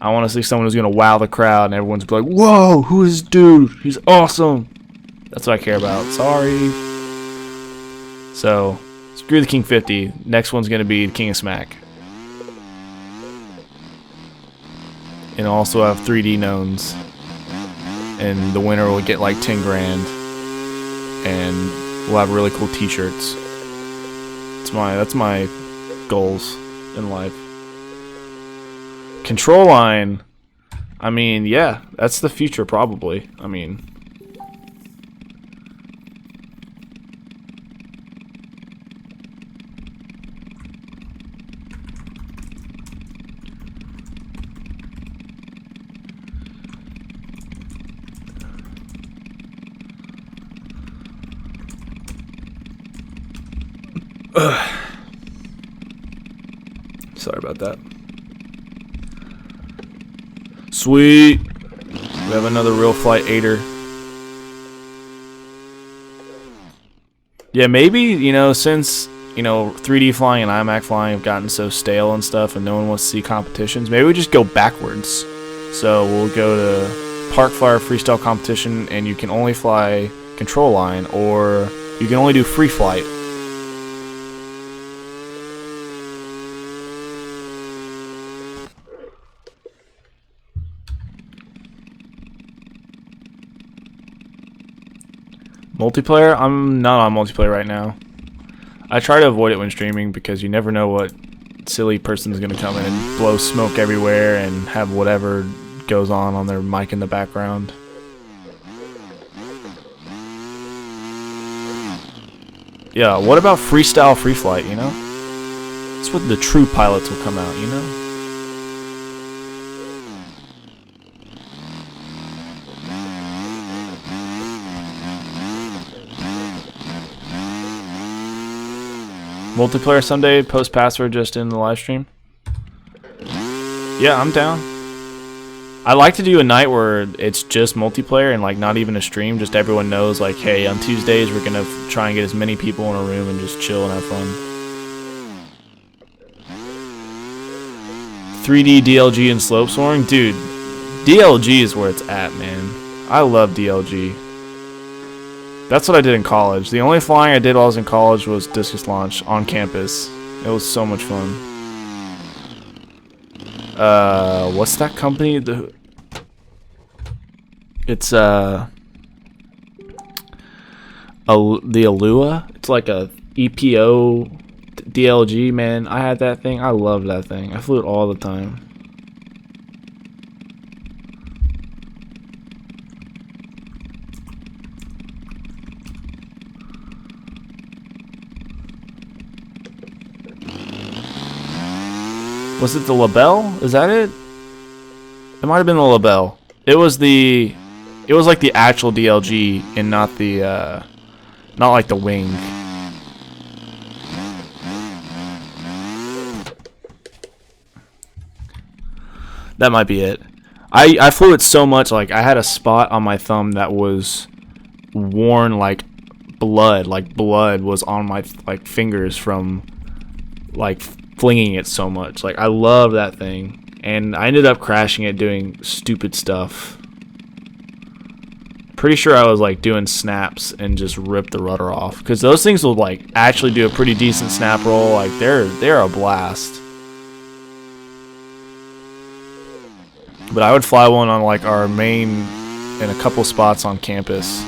I want to see someone who's going to wow the crowd and everyone's be like, whoa, who is this dude? He's awesome. That's what I care about. Sorry. So, screw the King 50. Next one's going to be the King of Smack. And also have 3D knowns. And the winner will get like 10 grand. And we'll have really cool t-shirts. That's my goals in life. Control line, I mean, yeah, that's the future probably. I mean, sorry about that. Sweet. We have another RealFlight 8er. Yeah, maybe, you know, since, you know, 3D flying and IMAX flying have gotten so stale and stuff and no one wants to see competitions, maybe we just go backwards. So we'll go to park flyer freestyle competition and you can only fly control line, or you can only do free flight. Multiplayer? I'm not on multiplayer right now. I try to avoid it when streaming because you never know what silly person is going to come in and blow smoke everywhere and have whatever goes on their mic in the background. Yeah, what about freestyle free flight, you know? That's what the true pilots will come out, you know? Multiplayer someday, post password just in the live stream. Yeah, I'm down. I like to do a night where it's just multiplayer and like not even a stream, just everyone knows like, hey, on Tuesdays we're gonna try and get as many people in a room and just chill and have fun. 3D DLG and slope soaring, dude. DLG is where it's at, man. I love DLG. That's what I did in college. The only flying I did while I was in college was discus launch on campus. It was so much fun. What's that company? It's the Alua. It's like a EPO DLG, man. I had that thing. I loved that thing. I flew it all the time. Was it the label? Is that it? It might have been the label. It was like the actual DLG and not the not like the wing. That might be it. I flew it so much, like I had a spot on my thumb that was worn like blood was on my like fingers from like flinging it so much. Like I love that thing, and I ended up crashing it doing stupid stuff. Pretty sure I was like doing snaps and just ripped the rudder off, because those things will like actually do a pretty decent snap roll. Like they're a blast. But I would fly one on like our main and a couple spots on campus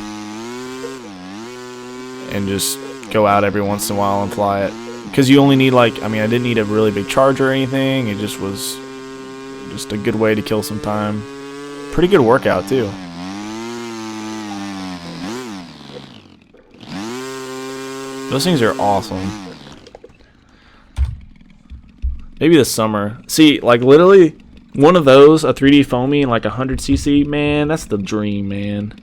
and just go out every once in a while and fly it. Because you only need like, I mean, I didn't need a really big charge or anything. It just was just a good way to kill some time. Pretty good workout too. Those things are awesome. Maybe this summer. See, like literally one of those, a 3D foamy and like 100cc, man, that's the dream, man.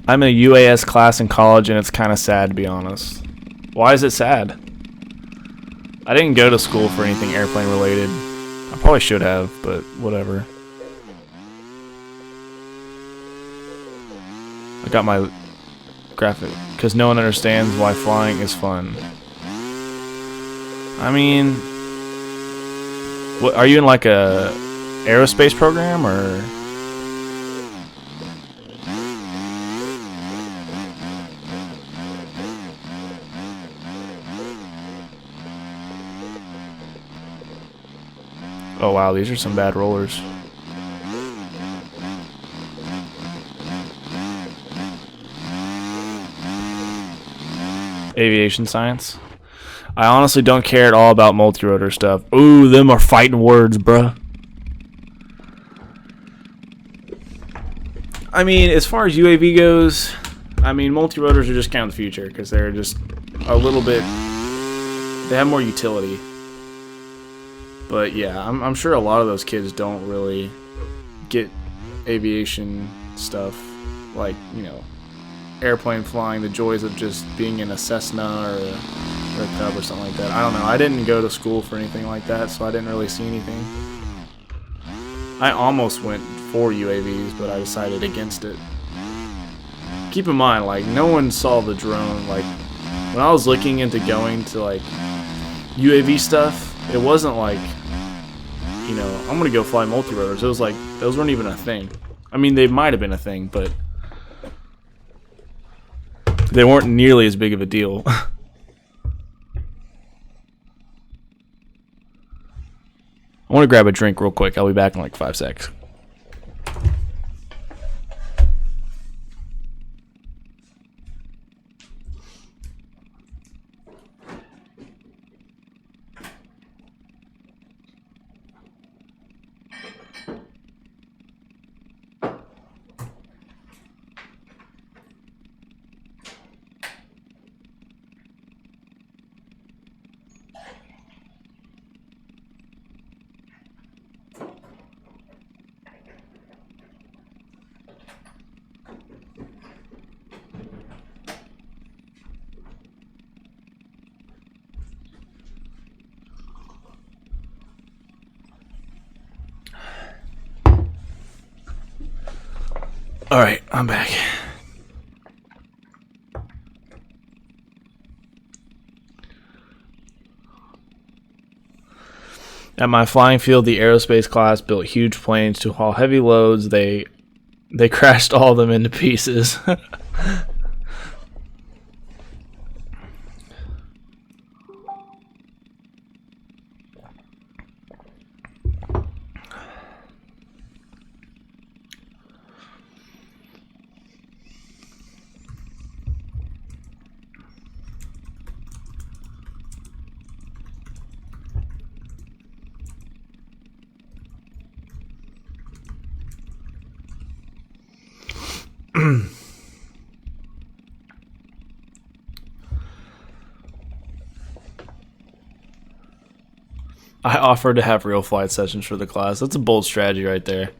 I'm in a UAS class in college, and it's kind of sad, to be honest. Why is it sad? I didn't go to school for anything airplane related. I probably should have, but whatever. I got my graphic, because no one understands why flying is fun. I mean, what, are you in like a aerospace program, or? Oh wow, these are some bad rollers. Aviation science. I honestly don't care at all about multi-rotor stuff. Ooh, them are fighting words, bruh. I mean, as far as UAV goes, I mean, multi-rotors are just kind of the future, because they're just a little bit, they have more utility. But yeah, I'm sure a lot of those kids don't really get aviation stuff, like, you know, airplane flying, the joys of just being in a Cessna or a Cub or something like that. I don't know. I didn't go to school for anything like that, so I didn't really see anything. I almost went for UAVs, but I decided against it. Keep in mind, like, no one saw the drone. Like, when I was looking into going to, like, UAV stuff, it wasn't like, you know, I'm gonna go fly multi-rotors. It was like, those weren't even a thing. I mean, they might have been a thing, but they weren't nearly as big of a deal. I want to grab a drink real quick. I'll be back in like 5 seconds. Alright, I'm back. At my flying field, the aerospace class built huge planes to haul heavy loads. They crashed all of them into pieces. I offered to have RealFlight sessions for the class. That's a bold strategy right there.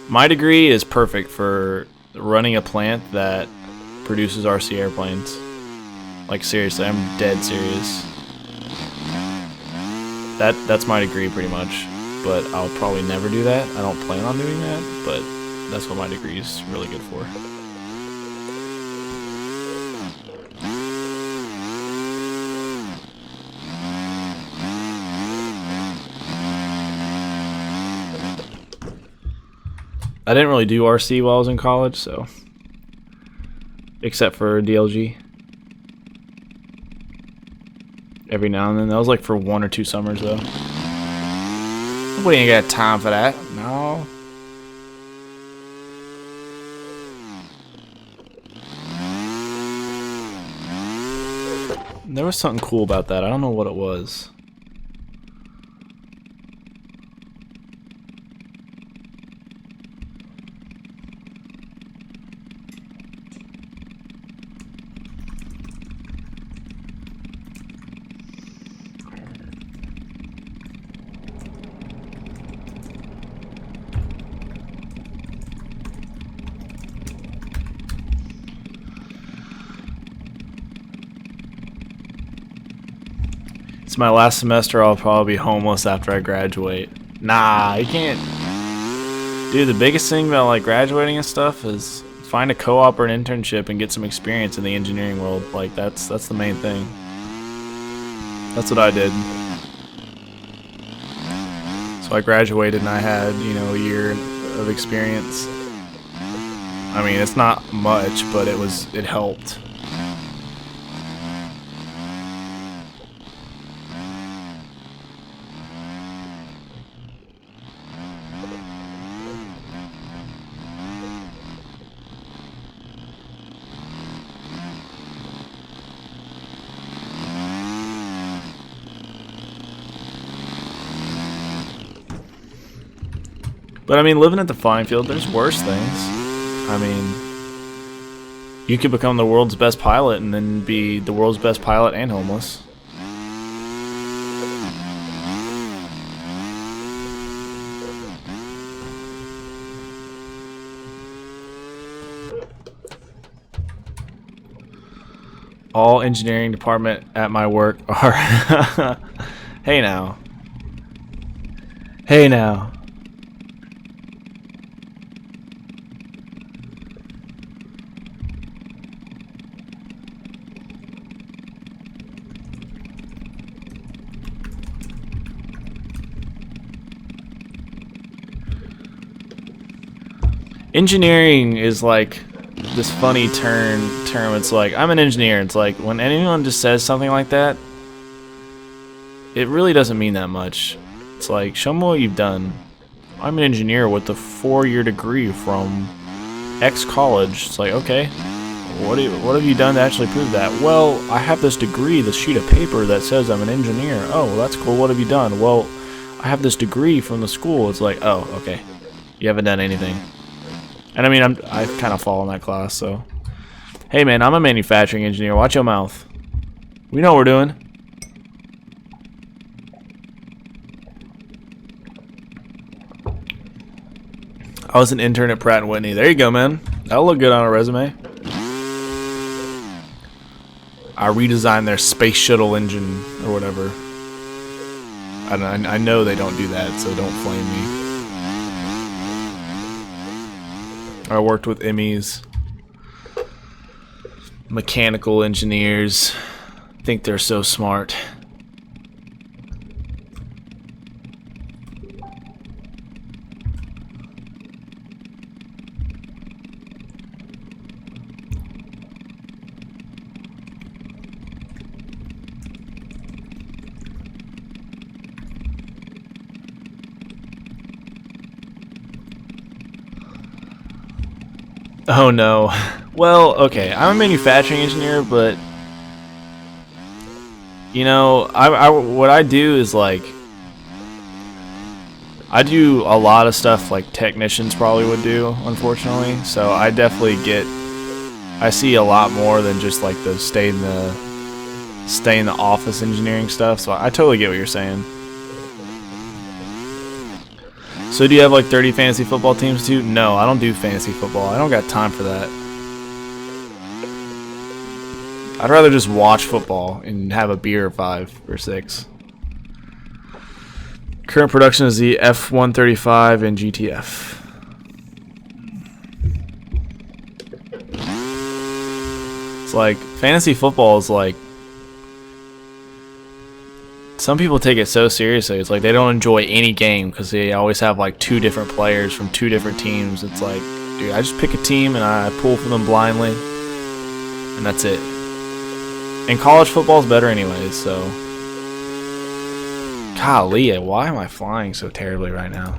My degree is perfect for running a plant that produces RC airplanes. Like seriously, I'm dead serious. That's my degree pretty much. But I'll probably never do that. I don't plan on doing that, but that's what my degree is really good for. I didn't really do RC while I was in college, so except for DLG. Every now and then. That was like for 1 or 2 summers though. Nobody ain't got time for that. No. There was something cool about that. I don't know what it was. It's my last semester. I'll probably be homeless after I graduate. Nah, you can't. Dude, the biggest thing about like graduating and stuff is find a co-op or an internship and get some experience in the engineering world. Like that's the main thing. That's what I did. So I graduated and I had, you know, a year of experience. I mean, it's not much, but it helped. But I mean, living at the flying field, there's worse things. I mean, you could become the world's best pilot and then be the world's best pilot and homeless. All engineering department at my work are... Hey now. Hey now. Engineering is like this funny term. It's like, I'm an engineer. It's like when anyone just says something like that, it really doesn't mean that much. It's like, show me what you've done. I'm an engineer with a 4-year degree from X college. It's like, okay, what have you done to actually prove that? Well, I have this degree, this sheet of paper that says I'm an engineer. Oh, well, that's cool. What have you done? Well, I have this degree from the school. It's like, oh, okay, you haven't done anything. And I mean, I kind of fall in that class, so. Hey man, I'm a manufacturing engineer. Watch your mouth. We know what we're doing. I was an intern at Pratt & Whitney. There you go, man. That'll look good on a resume. I redesigned their space shuttle engine or whatever. I know they don't do that, so don't flame me. I worked with Emmys, mechanical engineers, think they're so smart. Oh no. Well, okay, I'm a manufacturing engineer, but you know, what I do is like I do a lot of stuff like technicians probably would do, unfortunately. So I definitely I see a lot more than just like the stay in the office engineering stuff. So I totally get what you're saying. So do you have like 30 fantasy football teams too? No, I don't do fantasy football. I don't got time for that. I'd rather just watch football and have a beer 5 or 6. Current production is the F-135 and GTF. It's like fantasy football is like, some people take it so seriously. It's like they don't enjoy any game because they always have like 2 different players from 2 different teams. It's like, dude, I just pick a team and I pull for them blindly, and that's it. And college football is better anyways, so. Golly, why am I flying so terribly right now?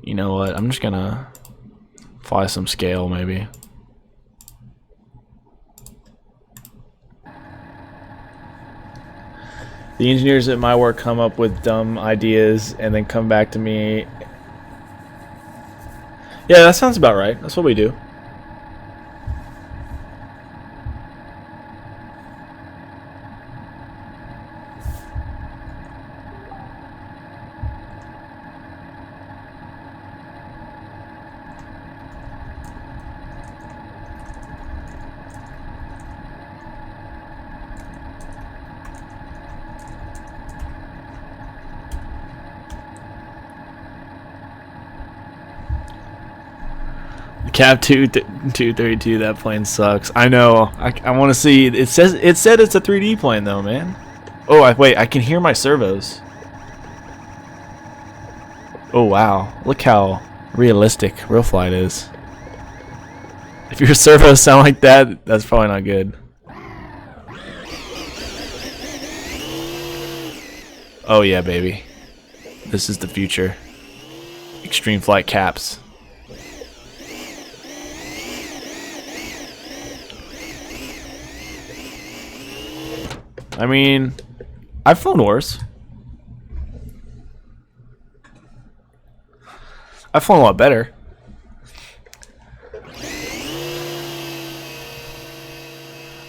You know what? I'm just gonna fly some scale maybe. The engineers at my work come up with dumb ideas and then come back to me. Yeah, that sounds about right. That's what we do. Cap 232, that plane sucks. I know. I want to see. It said it's a 3D plane though, man. Oh, wait, I can hear my servos. Oh wow, look how realistic RealFlight is. If your servos sound like that, that's probably not good. Oh yeah, baby. This is the future. Extreme flight caps. I mean, I've flown worse. I've flown a lot better.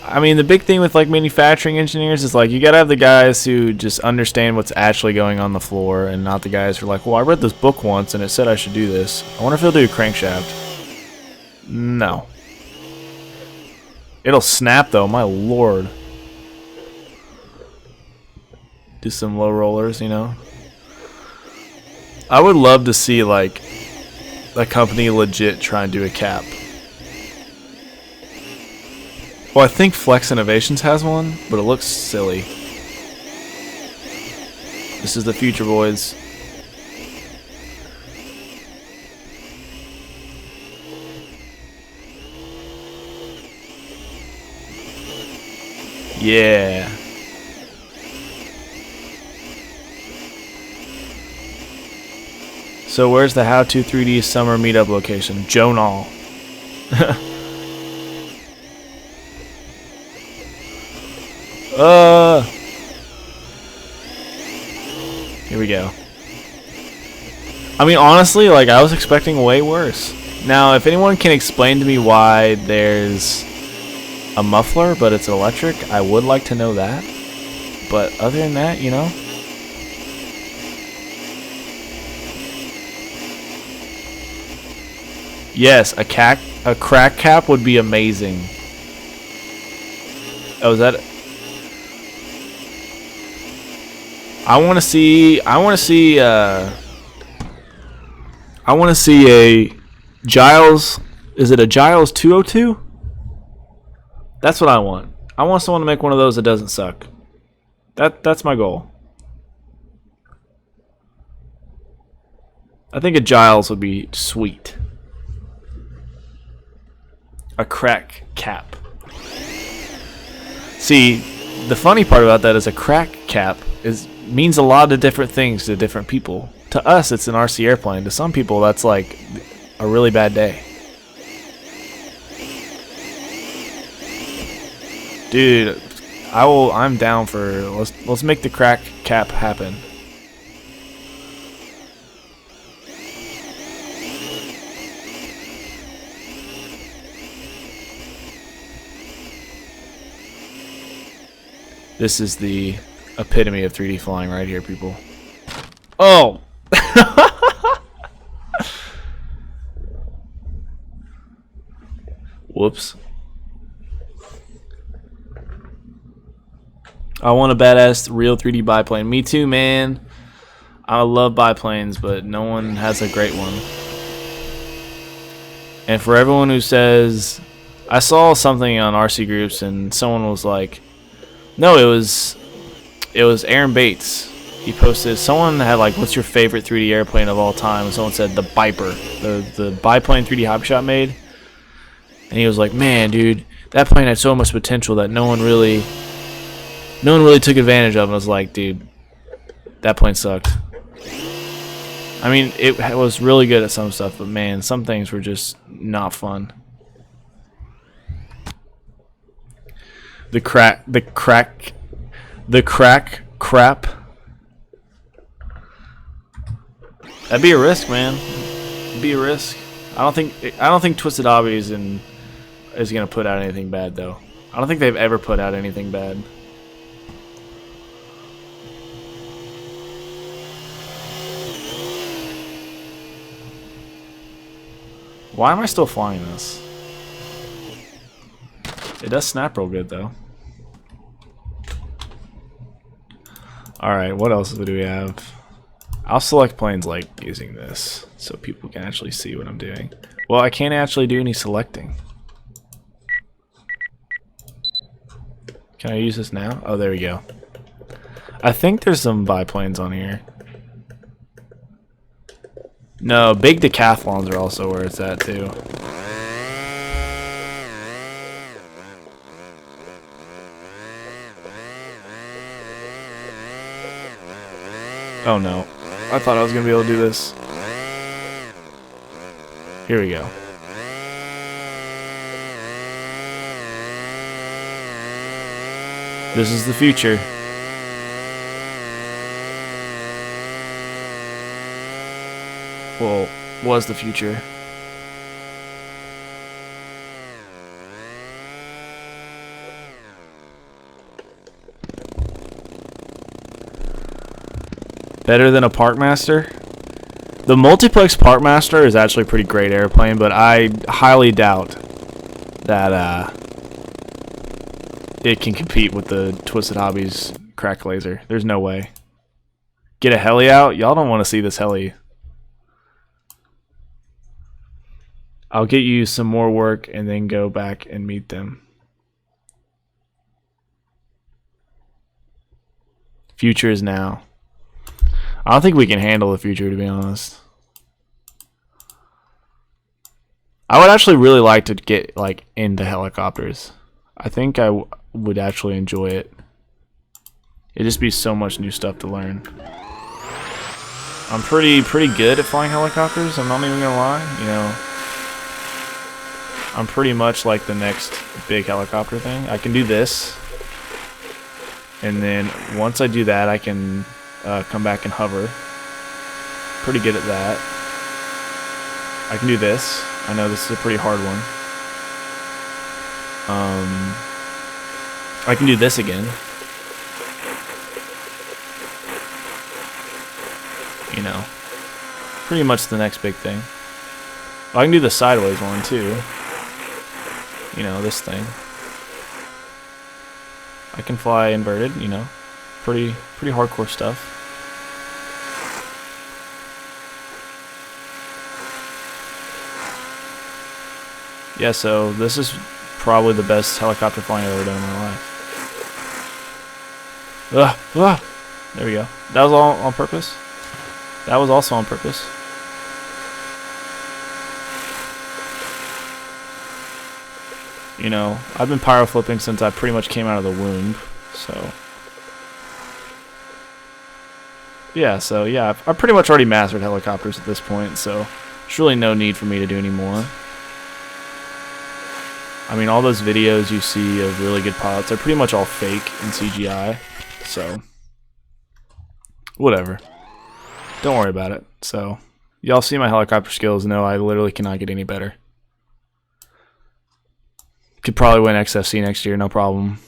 I mean, the big thing with like manufacturing engineers is like you gotta have the guys who just understand what's actually going on the floor, and not the guys who are like, well, I read this book once and it said I should do this. I wonder if he'll do a crankshaft. No. It'll snap though, my lord. Do some low rollers, you know. I would love to see like a company legit try and do a cap. Well, I think Flex Innovations has one, but it looks silly. This is the future, boys. Yeah. So where's the How to 3D Summer Meetup location? Jonal. Here we go. I mean, honestly, like I was expecting way worse. Now, if anyone can explain to me why there's a muffler but it's electric, I would like to know that. But other than that, you know. Yes, a crack cap would be amazing. Oh, is that? I want to see a Giles. Is it a Giles 202? That's what I want. I want someone to make one of those that doesn't suck. That's my goal. I think a Giles would be sweet. A crack cap. See, the funny part about that is a crack cap means a lot of different things to different people. To us, it's an RC airplane. To some people, that's like a really bad day. Dude, I'm down for let's make the crack cap happen. This is the epitome of 3D flying right here, people. Oh! Whoops. I want a badass real 3D biplane. Me too, man. I love biplanes, but no one has a great one. And for everyone who says, I saw something on RC groups and someone was like, no, it was Aaron Bates. He posted, someone had like, what's your favorite 3D airplane of all time? And someone said the Biper, the biplane 3D hobby shop made. And he was like, man, dude, that plane had so much potential that no one really took advantage of. And I was like, dude, that plane sucked. I mean, it was really good at some stuff, but man, some things were just not fun. The crack crap. That'd be a risk, man. It'd be a risk. I don't think Twisted Hobbies is gonna put out anything bad though. I don't think they've ever put out anything bad. Why am I still flying this? It does snap real good though. Alright, what else do we have? I'll select planes like using this so people can actually see what I'm doing. Well, I can't actually do any selecting. Can I use this now? Oh, there we go. I think there's some biplanes on here. No, big decathlons are also where it's at too. Oh no. I thought I was going to be able to do this. Here we go. This is the future. Well, was the future. Better than a Parkmaster? The Multiplex Parkmaster is actually a pretty great airplane, but I highly doubt that it can compete with the Twisted Hobbies crack laser. There's no way. Get a heli out? Y'all don't want to see this heli. I'll get you some more work and then go back and meet them. Future is now. I don't think we can handle the future, to be honest. I would actually really like to get like into helicopters. I think I would actually enjoy it. It'd just be so much new stuff to learn. I'm pretty good at flying helicopters. I'm not even gonna lie. You know, I'm pretty much like the next big helicopter thing. I can do this, and then once I do that, I can come back and hover. Pretty good at that. I can do this. I know this is a pretty hard one. I can do this again. You know, pretty much the next big thing. Well, I can do the sideways one too. You know, this thing. I can fly inverted, you know. Pretty hardcore stuff. Yeah, so this is probably the best helicopter flying I've ever done in my life. There we go. That was all on purpose. That was also on purpose. You know, I've been pyro flipping since I pretty much came out of the womb, so yeah, I've pretty much already mastered helicopters at this point, so there's really no need for me to do any more. I mean, all those videos you see of really good pilots are pretty much all fake and CGI. So, whatever. Don't worry about it. So, y'all see my helicopter skills. No, I literally cannot get any better. Could probably win XFC next year, no problem.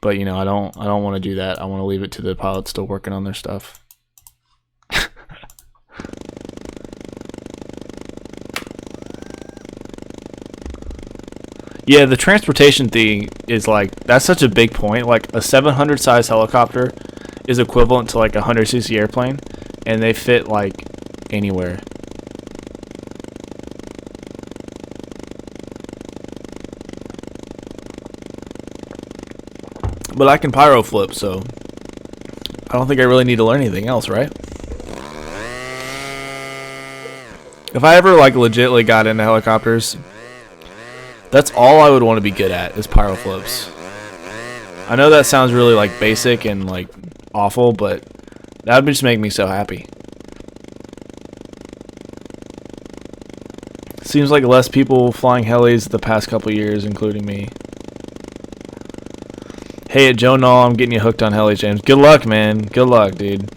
But you know, I don't want to do that. I want to leave it to the pilots still working on their stuff. Yeah, the transportation thing is like, that's such a big point. Like a 700 size helicopter is equivalent to like a 100cc airplane, and they fit like anywhere. But I can pyro flip, so I don't think I really need to learn anything else, right? If I ever like legitimately got into helicopters, that's all I would want to be good at is pyro flips. I know that sounds really like basic and like awful, but that would just make me so happy. Seems like less people flying helis the past couple years, including me. Hey, at Joe Null, I'm getting you hooked on heli, James. Good luck, man. Good luck, dude.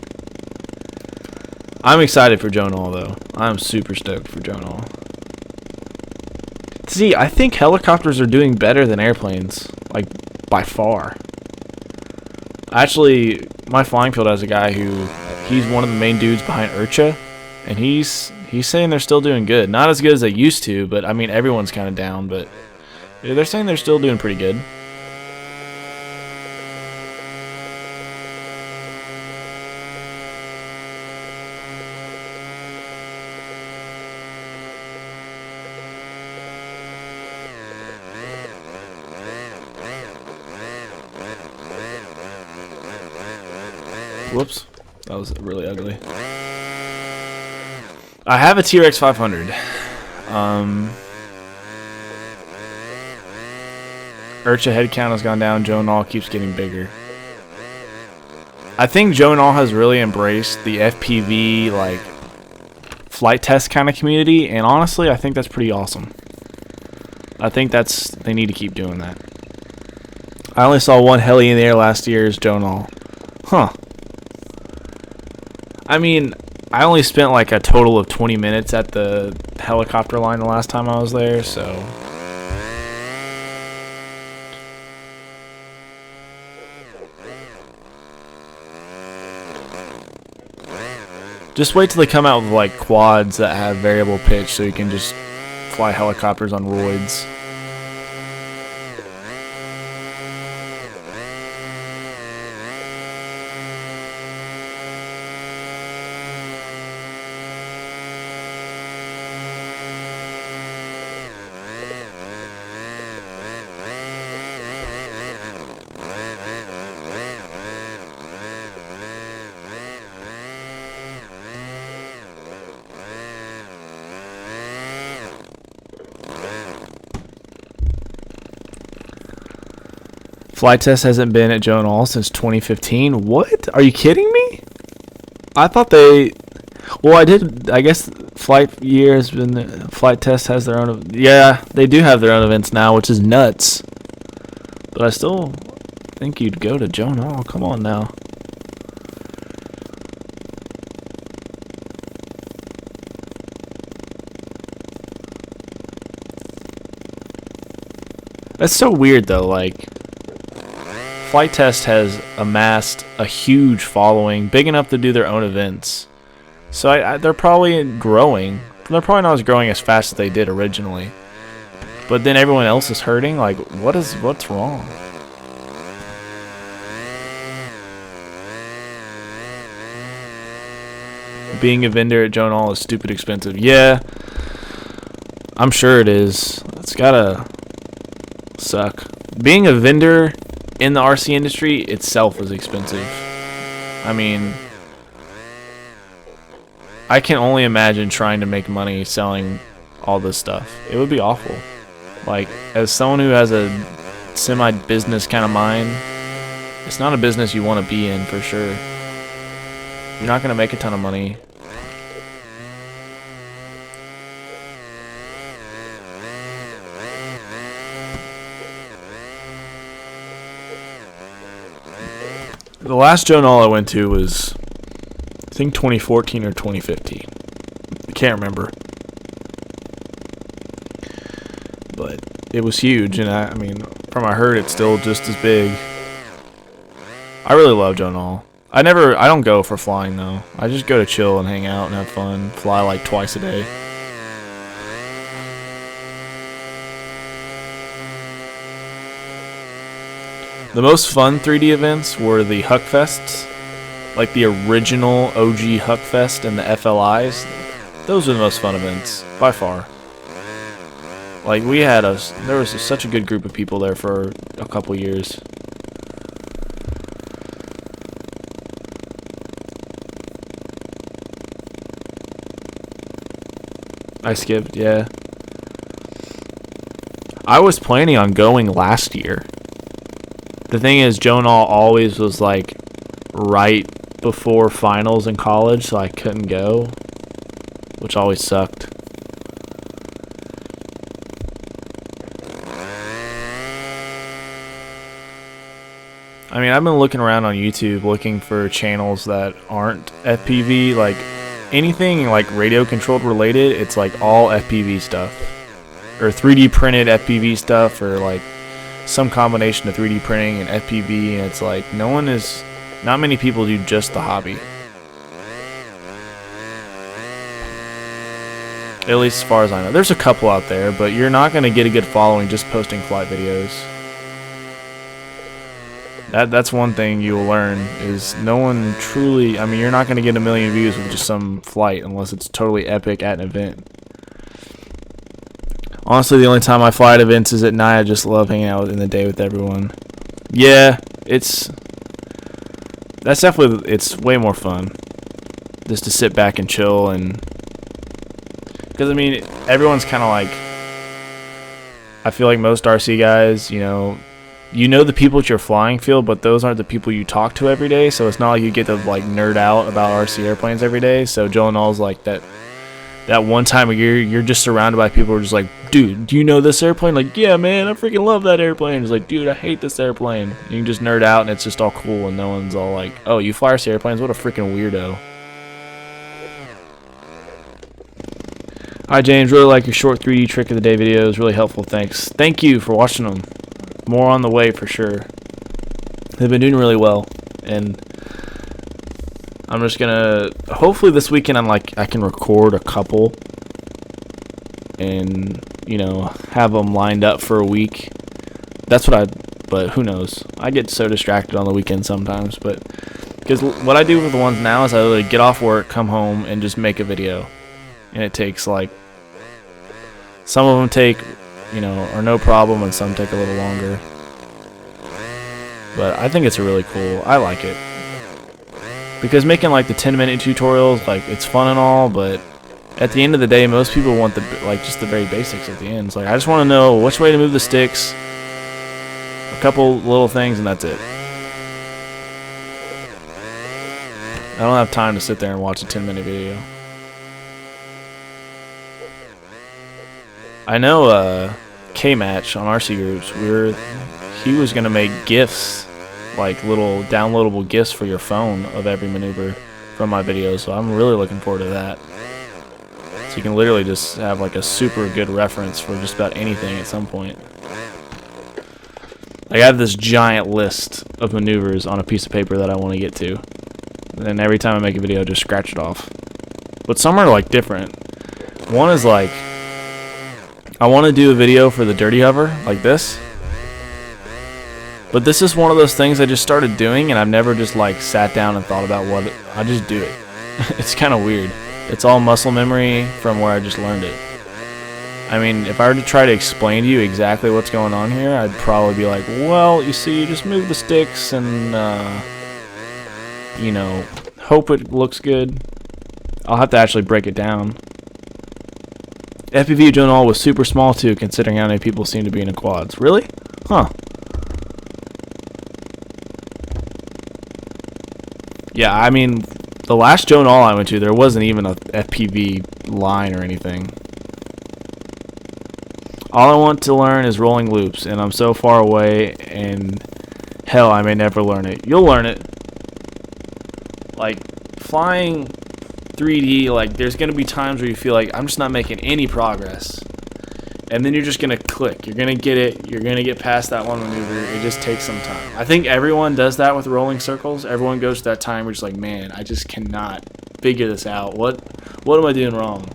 I'm excited for Joe Null, though. I'm super stoked for Joe Null. See, I think helicopters are doing better than airplanes, like by far. Actually, my flying field has a guy he's one of the main dudes behind IRCHA, and he's saying they're still doing good. Not as good as they used to, but I mean everyone's kind of down, but yeah, they're saying they're still doing pretty good. Whoops, that was really ugly. I have a T-Rex 500. IRCHA head count has gone down. Joe Null keeps getting bigger. I think Joe Null has really embraced the FPV like flight test kind of community, and honestly, I think that's pretty awesome. I think they need to keep doing that. I only saw one heli in the air last year as Joe Null. Huh. I mean, I only spent like a total of 20 minutes at the helicopter line the last time I was there, so. Just wait till they come out with like quads that have variable pitch so you can just fly helicopters on roids. Flight test hasn't been at Joe Null since 2015. What? Are you kidding me? I thought they. Well, I guess flight year has been. Flight test has their own. Yeah, they do have their own events now, which is nuts. But I still think you'd go to Joe Null. Come on now. That's so weird though. Like, Flight Test has amassed a huge following, big enough to do their own events. So they're probably growing. They're probably not as growing as fast as they did originally. But then everyone else is hurting. Like, what's wrong? Being a vendor at Joe Null is stupid expensive. Yeah, I'm sure it is. It's gotta suck. Being a vendor in the RC industry itself is expensive. I mean, I can only imagine trying to make money selling all this stuff. It would be awful. Like, as someone who has a semi-business kind of mind, it's not a business you want to be in for sure. You're not going to make a ton of money. The last Joan All I went to was, I think, 2014 or 2015. I can't remember. But it was huge, and I mean, from what I heard, it's still just as big. I really love Joan All. I don't go for flying though. I just go to chill and hang out and have fun. Fly like twice a day. The most fun 3D events were the Huckfests, like the original OG Huckfest and the FLIs. Those were the most fun events by far. Like there was such a good group of people there for a couple years. I skipped, yeah. I was planning on going last year. The thing is, Joan All always was like right before finals in college, so I couldn't go, which always sucked. I mean, I've been looking around on YouTube looking for channels that aren't FPV, like anything like radio controlled related. It's like all FPV stuff, or 3D printed FPV stuff, or like some combination of 3D printing and FPV, and it's like not many people do just the hobby. At least as far as I know. There's a couple out there, but you're not going to get a good following just posting flight videos. That's one thing you'll learn, is no one truly, I mean, you're not going to get a million views with just some flight unless it's totally epic at an event. Honestly, the only time I fly at events is at night. I just love hanging out in the day with everyone. Yeah, it's way more fun just to sit back and chill, and because I mean, everyone's kind of like, I feel like most RC guys, you know the people at your flying field, but those aren't the people you talk to every day, so it's not like you get to like nerd out about RC airplanes every day. So Joe and all's like that one time a year you're just surrounded by people who are just like, dude, do you know this airplane? Like, yeah, man, I freaking love that airplane. It's like, dude, I hate this airplane. You can just nerd out and it's just all cool, and no one's all like, oh, you fly RC airplanes? What a freaking weirdo. Hi James, really like your short 3D trick of the day videos. Really helpful, thanks. Thank you for watching them. More on the way for sure. They've been doing really well, and I'm just gonna, hopefully this weekend I can record a couple and, you know, have them lined up for a week. That's but who knows? I get so distracted on the weekend sometimes, but because what I do with the ones now is I literally get off work, come home, and just make a video. And it takes like, some of them take, you know, are no problem, and some take a little longer. But I think it's really cool. I like it. Because making like the 10-minute tutorials, like, it's fun and all, but at the end of the day, most people want just the very basics at the end. It's like, I just want to know which way to move the sticks, a couple little things, and that's it. I don't have time to sit there and watch a 10-minute video. I know K-Match on RC Groups, he was going to make GIFs, like little downloadable GIFs for your phone of every maneuver from my videos, so I'm really looking forward to that. So you can literally just have like a super good reference for just about anything at some point. Like, I have this giant list of maneuvers on a piece of paper that I want to get to, and then every time I make a video, I just scratch it off. But some are like different. One is like, I want to do a video for the dirty hover, like this. But this is one of those things I just started doing, and I've never just like sat down and thought about I just do it. It's kind of weird. It's all muscle memory from where I just learned it. I mean, if I were to try to explain to you exactly what's going on here, I'd probably be like, well, you see, you just move the sticks and, you know, hope it looks good. I'll have to actually break it down. FPV Joan All was super small too, considering how many people seem to be in the quads. Really? Huh. Yeah, I mean, the last Joan All I went to, there wasn't even a FPV line or anything. All I want to learn is rolling loops, and I'm so far away, and hell, I may never learn it. You'll learn it. Like, flying 3D, like, there's going to be times where you feel like, I'm just not making any progress. And then you're just going to click. You're going to get it. You're going to get past that one maneuver. It just takes some time. I think everyone does that with rolling circles. Everyone goes to that time where it's like, man, I just cannot figure this out. What am I doing wrong?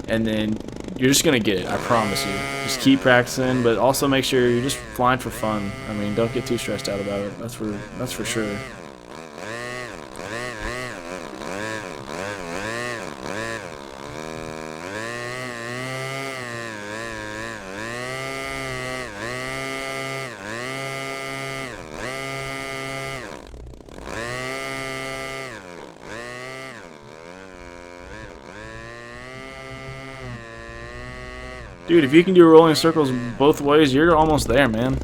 And then you're just going to get it. I promise you. Just keep practicing, but also make sure you're just flying for fun. I mean, don't get too stressed out about it. That's for sure. Dude, if you can do rolling circles both ways, you're almost there, man.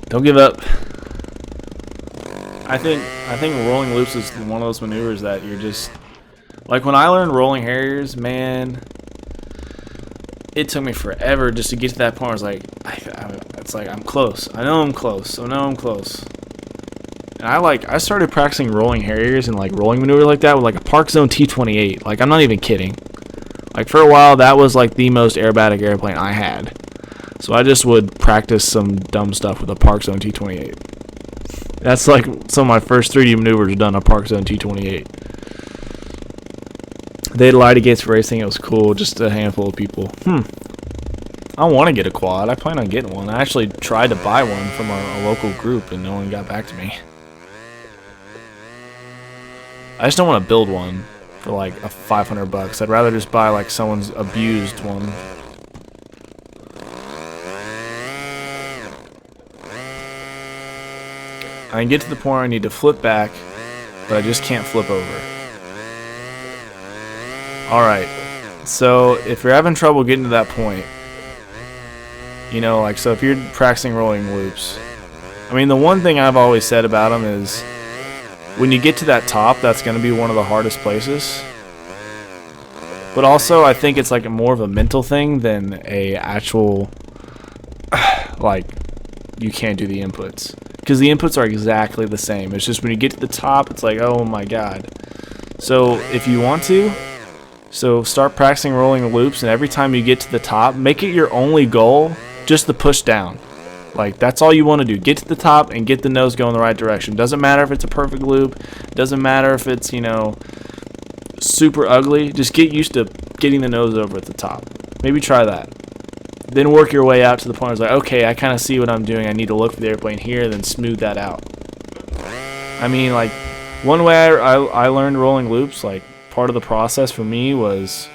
Don't give up. I think rolling loops is one of those maneuvers that you're just like when I learned rolling harriers, man. It took me forever just to get to that point. I was like, it's like I'm close. I know I'm close. I know I'm close. And I started practicing rolling harriers and like rolling maneuver like that with like a Park Zone T-28. Like I'm not even kidding. Like for a while that was like the most aerobatic airplane I had. So I just would practice some dumb stuff with a Park Zone T-28. That's like some of my first 3D maneuvers done a Park Zone T-28. They had Lighty Gates racing. It was cool. Just a handful of people. I want to get a quad. I plan on getting one. I actually tried to buy one from a local group and no one got back to me. I just don't want to build one for like a $500. I'd rather just buy like someone's abused one. I can get to the point where I need to flip back, but I just can't flip over. Alright, so if you're having trouble getting to that point, you know, like, so if you're practicing rolling loops, I mean, the one thing I've always said about them is when you get to that top, that's going to be one of the hardest places. But also, I think it's like more of a mental thing than a actual, like, you can't do the inputs. Because the inputs are exactly the same. It's just when you get to the top, it's like, oh my god. So if you want to, so start practicing rolling loops, and every time you get to the top, make it your only goal just to push down. Like, that's all you want to do. Get to the top and get the nose going the right direction. Doesn't matter if it's a perfect loop. Doesn't matter if it's, you know, super ugly. Just get used to getting the nose over at the top. Maybe try that. Then work your way out to the point where it's like, okay, I kind of see what I'm doing. I need to look for the airplane here, then smooth that out. I mean, like, one way I learned rolling loops, like, part of the process for me was,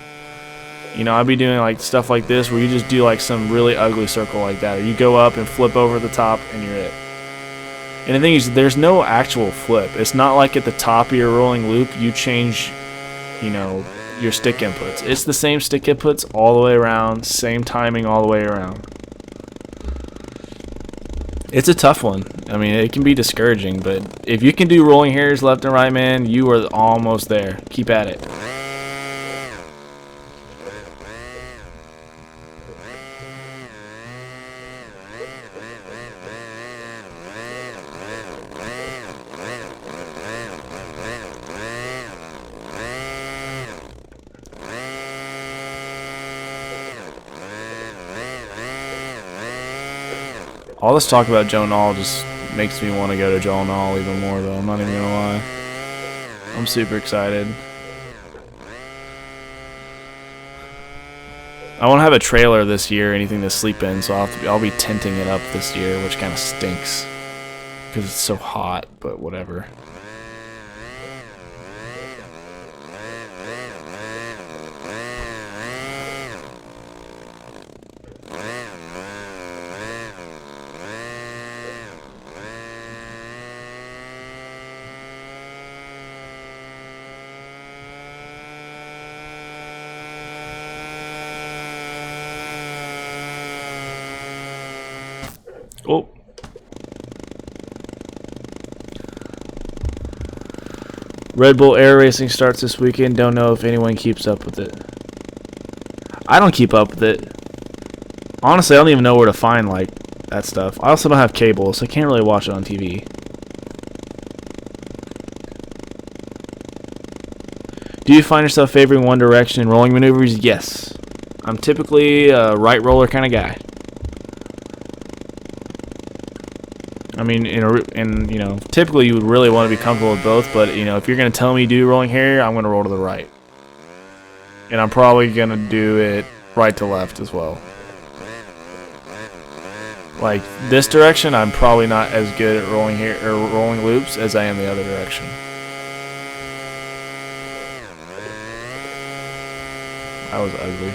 you know, I'd be doing like stuff like this where you just do like some really ugly circle like that, or you go up and flip over the top and you're it. And the thing is, there's no actual flip. It's not like at the top of your rolling loop you change, you know, your stick inputs. It's the same stick inputs all the way around, same timing all the way around. It's a tough one. I mean, it can be discouraging, but if you can do rolling harriers left and right, man, you are almost there. Keep at it. All this talk about Joe Nall just makes me want to go to Joe Nall even more, though. I'm not even gonna lie. I'm super excited. I want to have a trailer this year, anything to sleep in, so I'll be tenting it up this year, which kind of stinks because it's so hot. But whatever. Oh. Red Bull Air Racing starts this weekend. Don't know if anyone keeps up with it. I don't keep up with it. Honestly, I don't even know where to find like that stuff. I also don't have cable, so I can't really watch it on TV. Do you find yourself favoring one direction in rolling maneuvers? Yes. I'm typically a right roller kind of guy. I mean, you know, typically you would really want to be comfortable with both, but you know, if you're going to tell me do rolling here, I'm going to roll to the right. And I'm probably going to do it right to left as well. Like this direction, I'm probably not as good at rolling here or rolling loops as I am the other direction. That was ugly.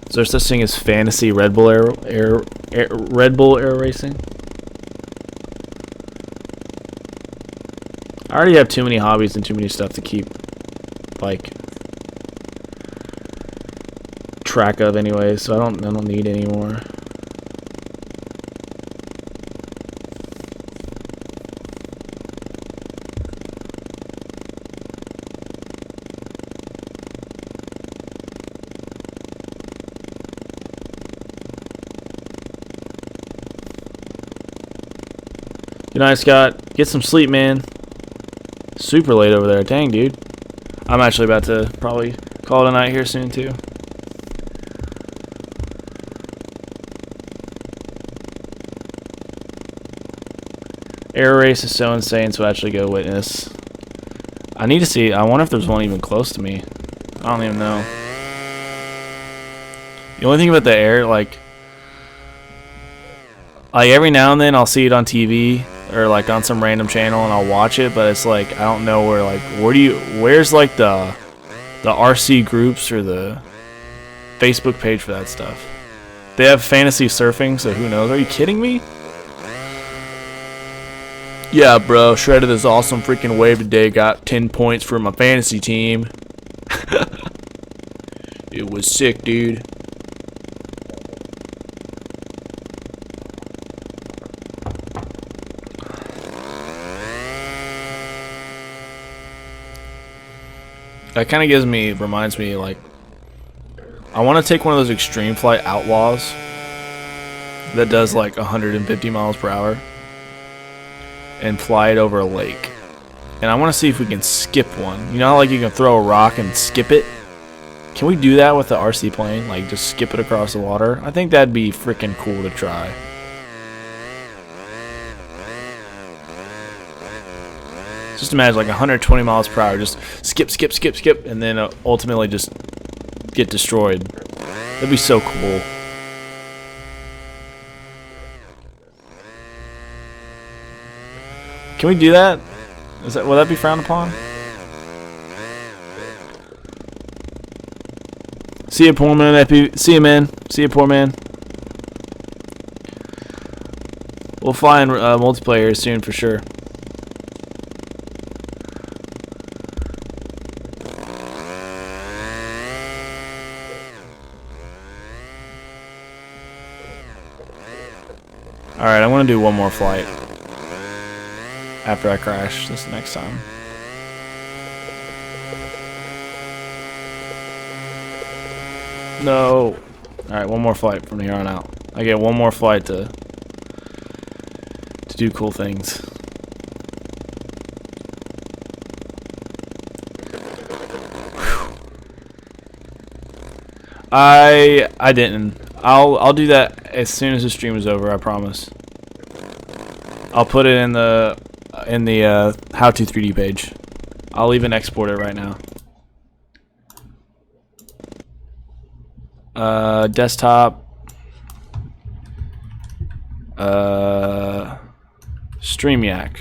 Is there such thing as fantasy Red Bull air racing? I already have too many hobbies and too many stuff to keep like track of anyway, so I don't need any more. Good night, Scott. Get some sleep, man. Super late over there. Dang, dude. I'm actually about to probably call it a night here soon, too. Air race is so insane, so actually go witness. I need to see. I wonder if there's one even close to me. I don't even know. The only thing about the air, like every now and then I'll see it on TV or like on some random channel and I'll watch it, but it's like I don't know where, like where's like the RC groups or the Facebook page for that stuff. They have fantasy surfing, so who knows? Are you kidding me? Yeah, bro, shredded this awesome freaking wave today. Got 10 points for my fantasy team. It was sick, dude. That kind of reminds me, like, I want to take one of those extreme flight outlaws that does like 150 miles per hour and fly it over a lake. And I want to see if we can skip one. You know how like you can throw a rock and skip it? Can we do that with the RC plane? Like just skip it across the water? I think that'd be freaking cool to try. Just imagine like 120 miles per hour, just skip, and then ultimately just get destroyed. That'd be so cool. Can we do that? Will that be frowned upon? See you, poor man. See you, man. See you, poor man. We'll fly in multiplayer soon for sure. Alright, I want to do one more flight after I crash this next time. No. Alright, one more flight from here on out. I get one more flight to do cool things. Whew. I didn't. I'll do that as soon as the stream is over, I promise. I'll put it in the how to 3D page. I'll even export it right now. Desktop. StreamYak.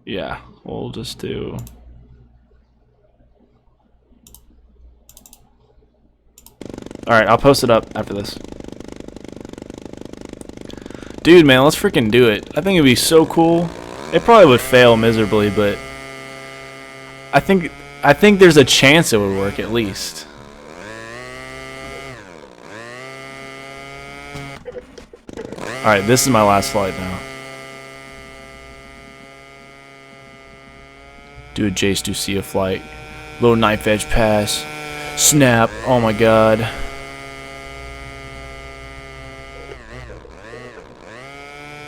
Yeah, we'll just do. Alright, I'll post it up after this. Dude, man, let's freaking do it. I think it'd be so cool. It probably would fail miserably, but I think there's a chance it would work at least. Alright, this is my last flight now. Do a Jace to see a flight. Little knife edge pass. Snap. Oh my god.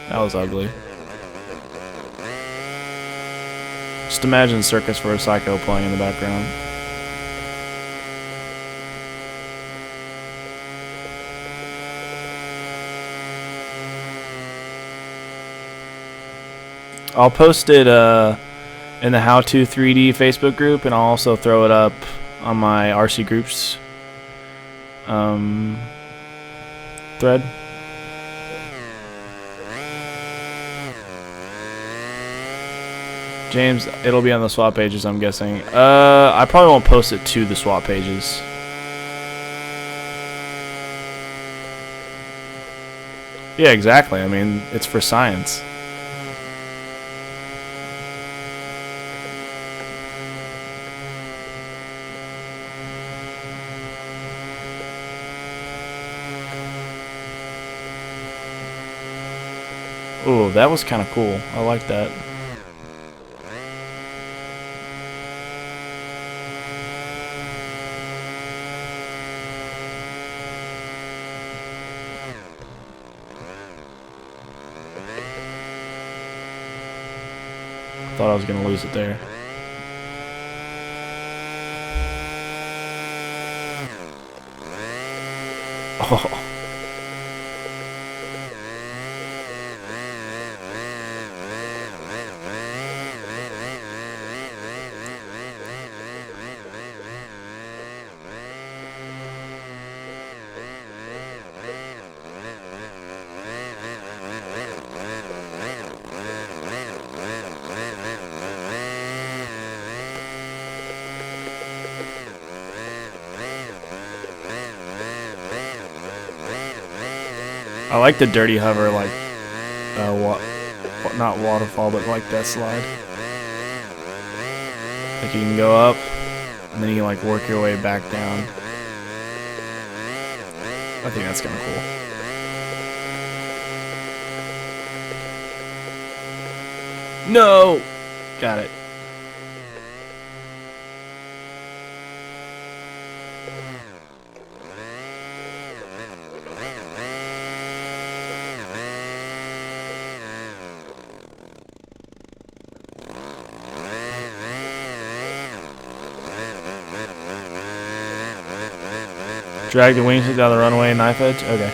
That was ugly. Just imagine Circus for a Psycho playing in the background. I'll post it in the How to 3D Facebook group, and I'll also throw it up on my RC Groups thread. James, it'll be on the swap pages, I'm guessing. I probably won't post it to the swap pages. Yeah, exactly. I mean, it's for science. Ooh, that was kind of cool. I like that. Thought I was gonna lose it there. Oh. I like the dirty hover, like, not waterfall, but like that slide. Like you can go up, and then you can like work your way back down. I think that's kind of cool. No! Got it. Drag the wingsuit down the runway, knife edge? Okay.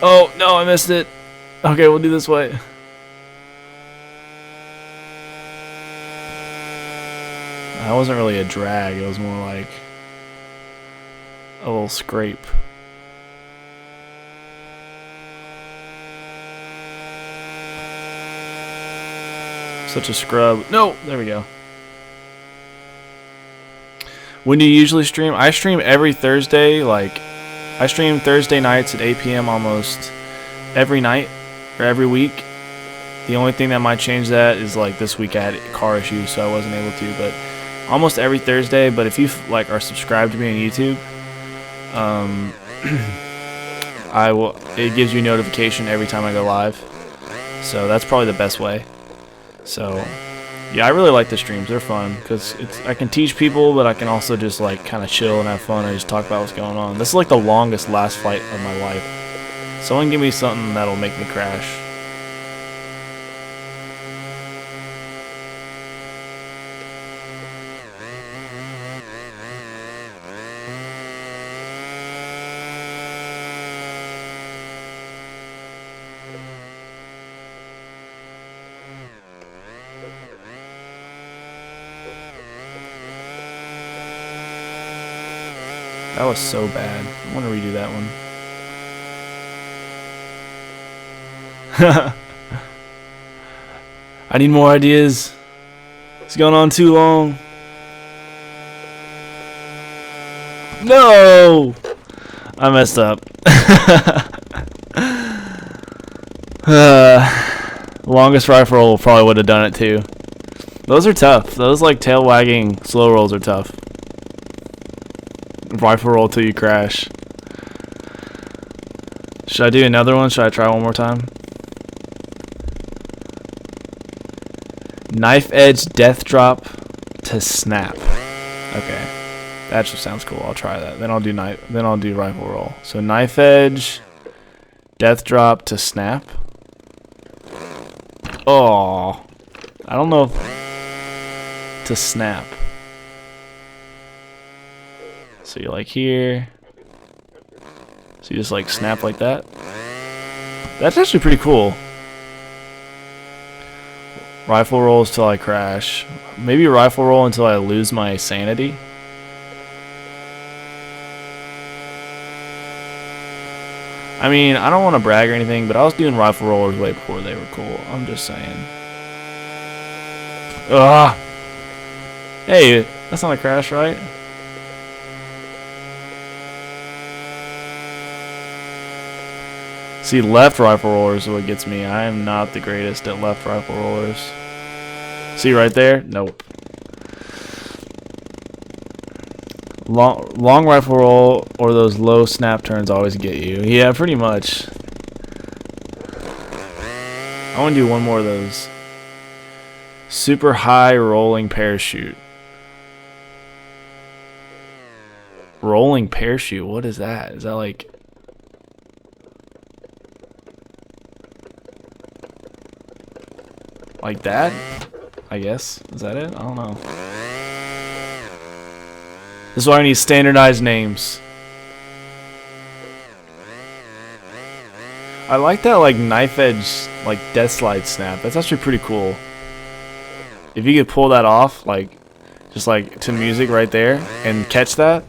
Oh, no, I missed it. Okay, we'll do this way. That wasn't really a drag, it was more like a little scrape. Such a scrub. No, there we go. When do you usually stream? I stream every Thursday. Like, I stream Thursday nights at 8 p.m. almost every night or every week. The only thing that might change that is like this week I had car issues, so I wasn't able to. But almost every Thursday. But if you like are subscribed to me on YouTube, I will. It gives you a notification every time I go live. So that's probably the best way. So, yeah, I really like the streams. They're fun because I can teach people, but I can also just like kind of chill and have fun and just talk about what's going on. This is like the longest last flight of my life. Someone give me something that'll make me crash. That was so bad. I want to redo that one. I need more ideas. It's going on too long. No! I messed up. Longest rifle probably would have done it too. Those are tough. Those like tail wagging slow rolls are tough. Rifle roll till you crash. Should I do another one? Should I try one more time? Knife edge death drop to snap. Okay, that just sounds cool. I'll try that. Then I'll do rifle roll. So knife edge, death drop to snap. Oh, I don't know if to snap. So you're like here. So you just like snap like that. That's actually pretty cool. Rifle rolls till I crash. Maybe rifle roll until I lose my sanity. I mean, I don't want to brag or anything, but I was doing rifle rollers way before they were cool. I'm just saying. Ugh. Hey, that's not a crash, right? See, left rifle rollers is what gets me. I am not the greatest at left rifle rollers. See right there? Nope. Long rifle roll or those low snap turns always get you. Yeah, pretty much. I want to do one more of those. Super high rolling parachute. Rolling parachute? What is that? Is that like... like that? I guess. Is that it? I don't know. This is why I need standardized names. I like that like knife edge like death slide snap. That's actually pretty cool. If you could pull that off like just like to music right there and catch that,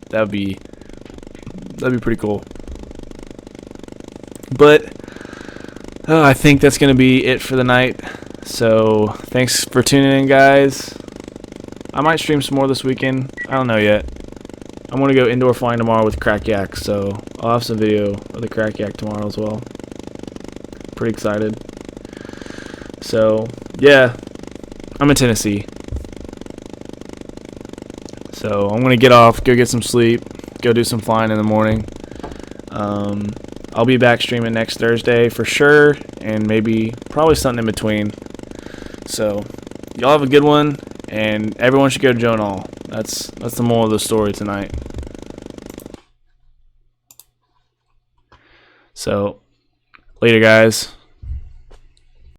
that'd be pretty cool. But I think that's gonna be it for the night. So thanks for tuning in, guys. I might stream some more this weekend. I don't know yet. I'm gonna go indoor flying tomorrow with Crack Yak, so I'll have some video of the Crack Yak tomorrow as well. Pretty excited. So yeah, I'm in Tennessee. So I'm gonna get off, go get some sleep, go do some flying in the morning. I'll be back streaming next Thursday for sure, and maybe probably something in between. So y'all have a good one, and everyone should go to Joan All. That's the moral of the story tonight. So later, guys.